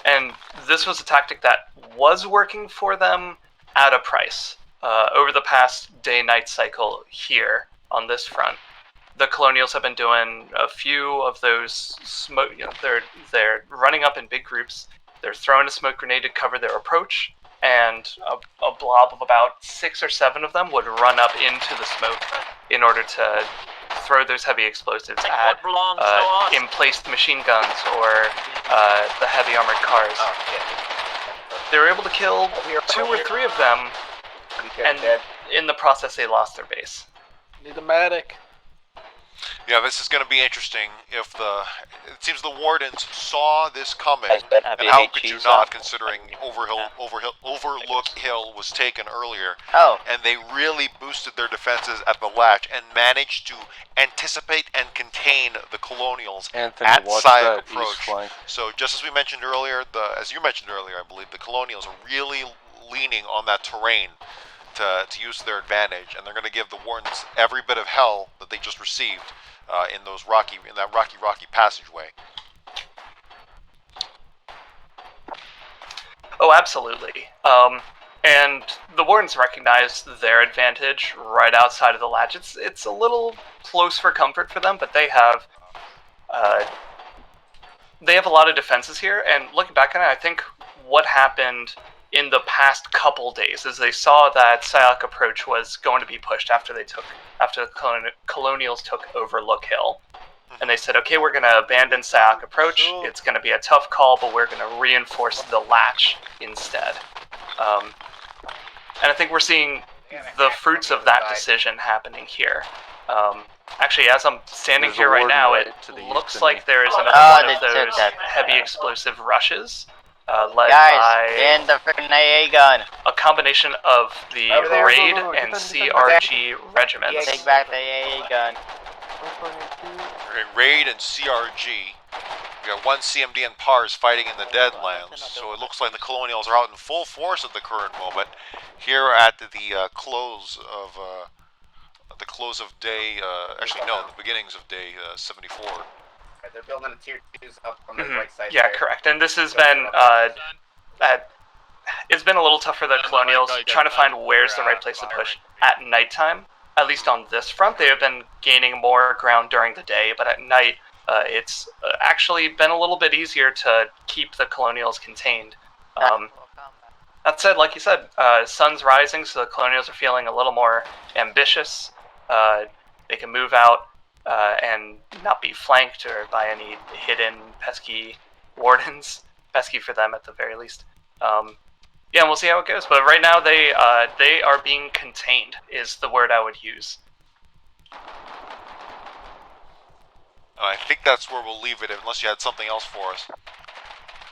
And this was a tactic that was working for them at a price. Over the past day-night cycle here on this front, the Colonials have been doing a few of those smoke. They're running up in big groups. They're throwing a smoke grenade to cover their approach, and a blob of about 6 or 7 of them would run up into the smoke in order to throw those heavy explosives at in-placed machine guns or the heavy armored cars. They were able to kill 2 or 3 of them, and in the process they lost their base. Need a medic. Yeah, this is going to be interesting. It seems the Wardens saw this coming, and how could you not, considering Overlook Hill was taken earlier, and they really boosted their defenses at the latch and managed to anticipate and contain the Colonials at Sayak approach. So just as we mentioned earlier, as you mentioned earlier, I believe, the Colonials are really leaning on that terrain to use their advantage, and they're going to give the Wardens every bit of hell that they just received in that rocky passageway. Oh, absolutely. And the Wardens recognize their advantage right outside of the latch. It's a little close for comfort for them, but they have a lot of defenses here. And looking back on it, I think what happened in the past couple days is they saw that Sayak approach was going to be pushed after the Colonials took Overlook Hill. And they said, okay, we're going to abandon Sayak approach. It's going to be a tough call, but we're going to reinforce the latch instead. And I think we're seeing the fruits of that decision happening here. Actually, as I'm standing here right now, it looks like there is another one of those heavy explosive rushes. Led by in the freaking AA gun. A combination of the Raid and CRG regiments. Take back the AA gun. Raid and CRG. We got 1 CMD and PARS fighting in the Deadlands, so it looks like the Colonials are out in full force at the current moment. Here at the close of day, the beginnings of day 74. They're building a tier 2s up on the right side. Yeah, correct. And this has been it's been a little tough for the Colonials trying to find where's the right place to push at nighttime. At least on this front, they have been gaining more ground during the day, but at night, it's actually been a little bit easier to keep the Colonials contained. That said, like you said, sun's rising, so the Colonials are feeling a little more ambitious. They can move out and not be flanked or by any hidden pesky Wardens. Pesky for them at the very least. Yeah, and we'll see how it goes. But right now they are being contained is the word I would use. I think that's where we'll leave it, unless you had something else for us.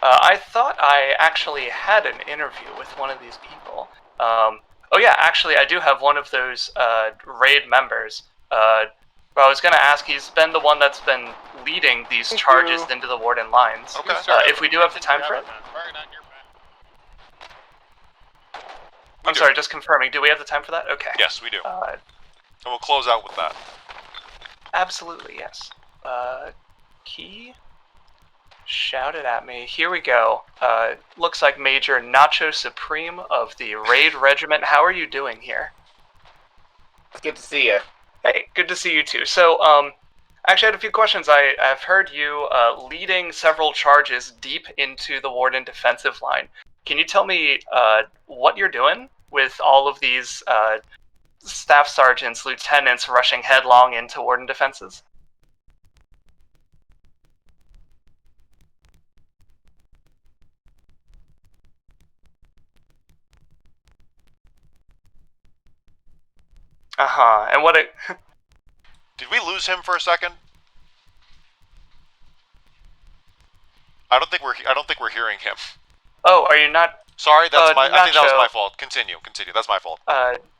I thought I actually had an interview with one of these people. Oh yeah, actually I do have one of those raid members. But I was going to ask, he's been the one that's been leading these charges into the Warden lines. Okay. If we do have the time for it. I'm sorry, just confirming. Do we have the time for that? Okay. Yes, we do. And we'll close out with that. Absolutely, yes. Key? Shout it at me. Here we go. Looks like Major Nacho Supreme of the Raid Regiment. How are you doing here? It's good to see you. Hey, good to see you too. So, actually I had a few questions. I've heard you leading several charges deep into the Warden defensive line. can you tell me what you're doing with all of these staff sergeants, lieutenants rushing headlong into Warden defenses? And what it... Did we lose him for a second? I don't think we're hearing him. Oh, are you not? Sorry, that's my. I think that was Nacho. my fault. Continue. That's my fault.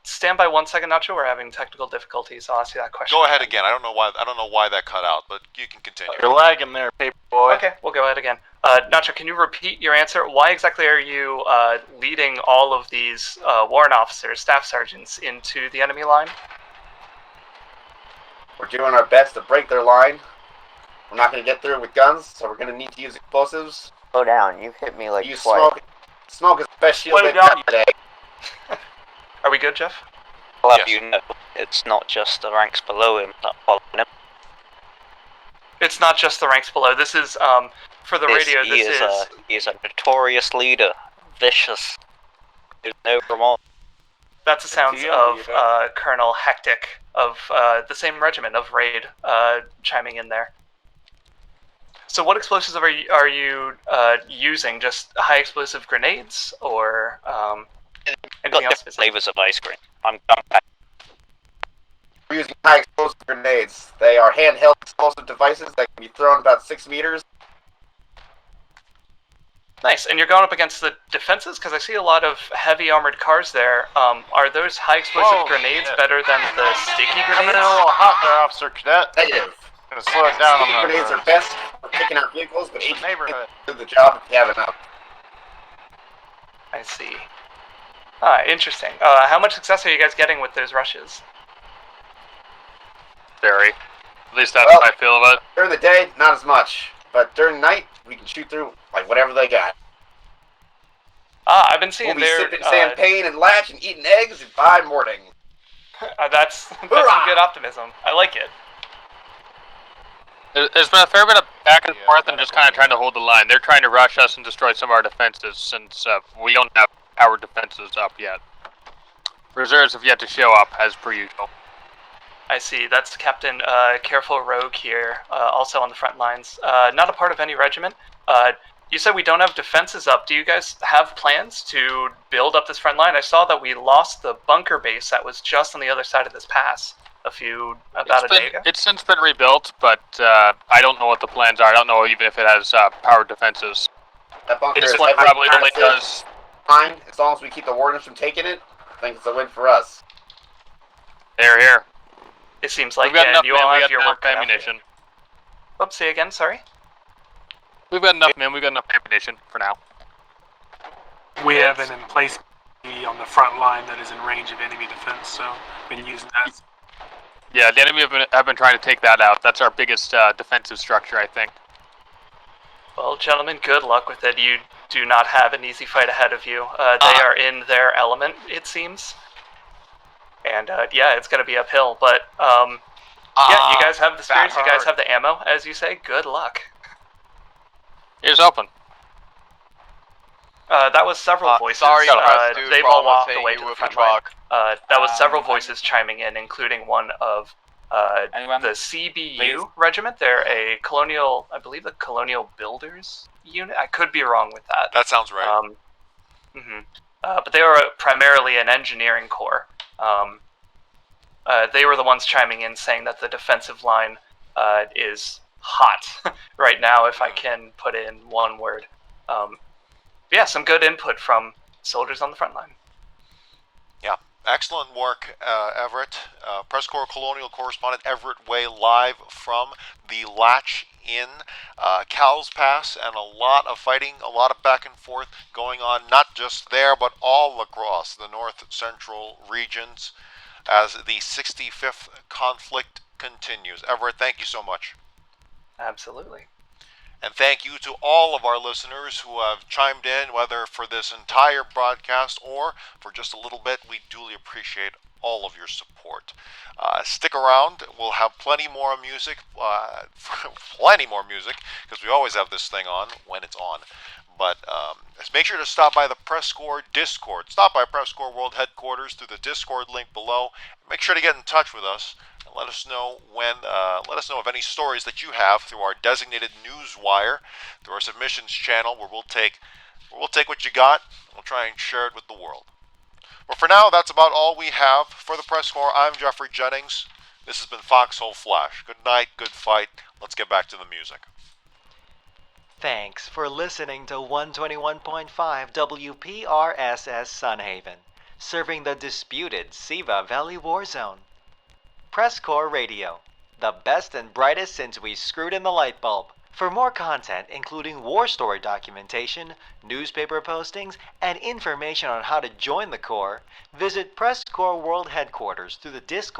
Stand by 1 second, Nacho. We're having technical difficulties. I'll ask you that question. Go ahead again. I don't know why that cut out, but you can continue. You're lagging there, paper boy. Okay, we'll go ahead again. Nacho, can you repeat your answer? Why exactly are you leading all of these warrant officers, staff sergeants, into the enemy line? We're doing our best to break their line. We're not going to get through it with guns, so we're going to need to use explosives. Slow down. You've hit me like Use twice. Smoke is the best shield they've down. got today. Are we good, Jeff? I'll have you know, it's not just the ranks below him that follow him. It's not just the ranks below. This is, for the radio, He is a notorious leader. Vicious. There's no remorse. That's the sounds of Colonel Hectic of the same regiment of Raid chiming in there. So what explosives are you using? Just high explosive grenades or anything else? Flavors of ice cream. I'm back. We're using high explosive grenades. They are handheld explosive devices that can be thrown about 6 meters. Nice. And you're going up against the defenses? Because I see a lot of heavy armored cars there. Are those high explosive grenades better than the sticky grenades? Coming in a little hot there, Officer Cadet. Negative. Gonna slow it down Sticky on the grenades are best for picking out vehicles, but the neighborhood. do the job if you have enough. I see. Interesting. How much success are you guys getting with those rushes? Very. At least that's Well, how I feel about it. During the day, not as much. But during the night, we can shoot through like whatever they got. I've been seeing we'll be their sipping champagne and latch and eating eggs by morning. that's some good optimism. I like it. There's been a fair bit of back and forth and just kind of trying to hold the line. They're trying to rush us and destroy some of our defenses since we don't have our defenses up yet. Reserves have yet to show up, as per usual. I see. That's Captain Careful Rogue here, also on the front lines. Not a part of any regiment. You said we don't have defenses up. Do you guys have plans to build up this front line? I saw that we lost the bunker base that was just on the other side of this pass about a day ago. It's since been rebuilt, but I don't know what the plans are. I don't know even if it has powered defenses. That bunker This is one heavily probably only defensive. does. Fine, as long as we keep the Wardens from taking it, I think it's a win for us. Here. It seems like We've got enough you all men, we have got your enough work cut out. ammunition. Oops, say again, sorry? We've got enough men, we've got enough ammunition for now. We have an emplacement on the front line that is in range of enemy defense, so been using that. Yeah, the enemy have been trying to take that out. That's our biggest defensive structure, I think. Well, gentlemen, good luck with it. You do not have an easy fight ahead of you. They are in their element, it seems. And yeah, it's going to be uphill. But yeah, you guys have the spirits, you guys have the ammo, as you say. Good luck. Here's open. That was several voices. Sorry, they've all walked away to the front line. That was several voices chiming in, including one of the CBU regiment. They're a colonial, I believe, the Colonial Builders unit. I could be wrong with that. That sounds right. But they were primarily an engineering corps. They were the ones chiming in, saying that the defensive line is hot right now, if I can put in one word. Yeah, some good input from soldiers on the front line. Yeah, excellent work, Everett. PressCorps Colonial correspondent Everett Way live from the Latch Inn, Cowles Pass, and a lot of fighting, a lot of back and forth going on, not just there, but all across the NorthCentral regions as the 65th conflict continues. Everett, thank you so much. Absolutely. And thank you to all of our listeners who have chimed in, whether for this entire broadcast or for just a little bit. We duly appreciate all of your support. Stick around. We'll have plenty more music, because we always have this thing on when it's on. But make sure to stop by the PressCorps Discord. Stop by PressCorps World Headquarters through the Discord link below. Make sure to get in touch with us and let us know of any stories that you have through our designated news wire, through our submissions channel, where we'll take what you got and we'll try and share it with the world. But for now, that's about all we have for the PressCorps. I'm Jeffrey Jennings. This has been Foxhole Flash. Good night, good fight. Let's get back to the music. Thanks for listening to 121.5 WPRSS Sunhaven, serving the disputed Siva Valley War Zone. PressCorps Radio, the best and brightest since we screwed in the light bulb. For more content, including war story documentation, newspaper postings, and information on how to join the Corps, visit PressCorps World Headquarters through the Discord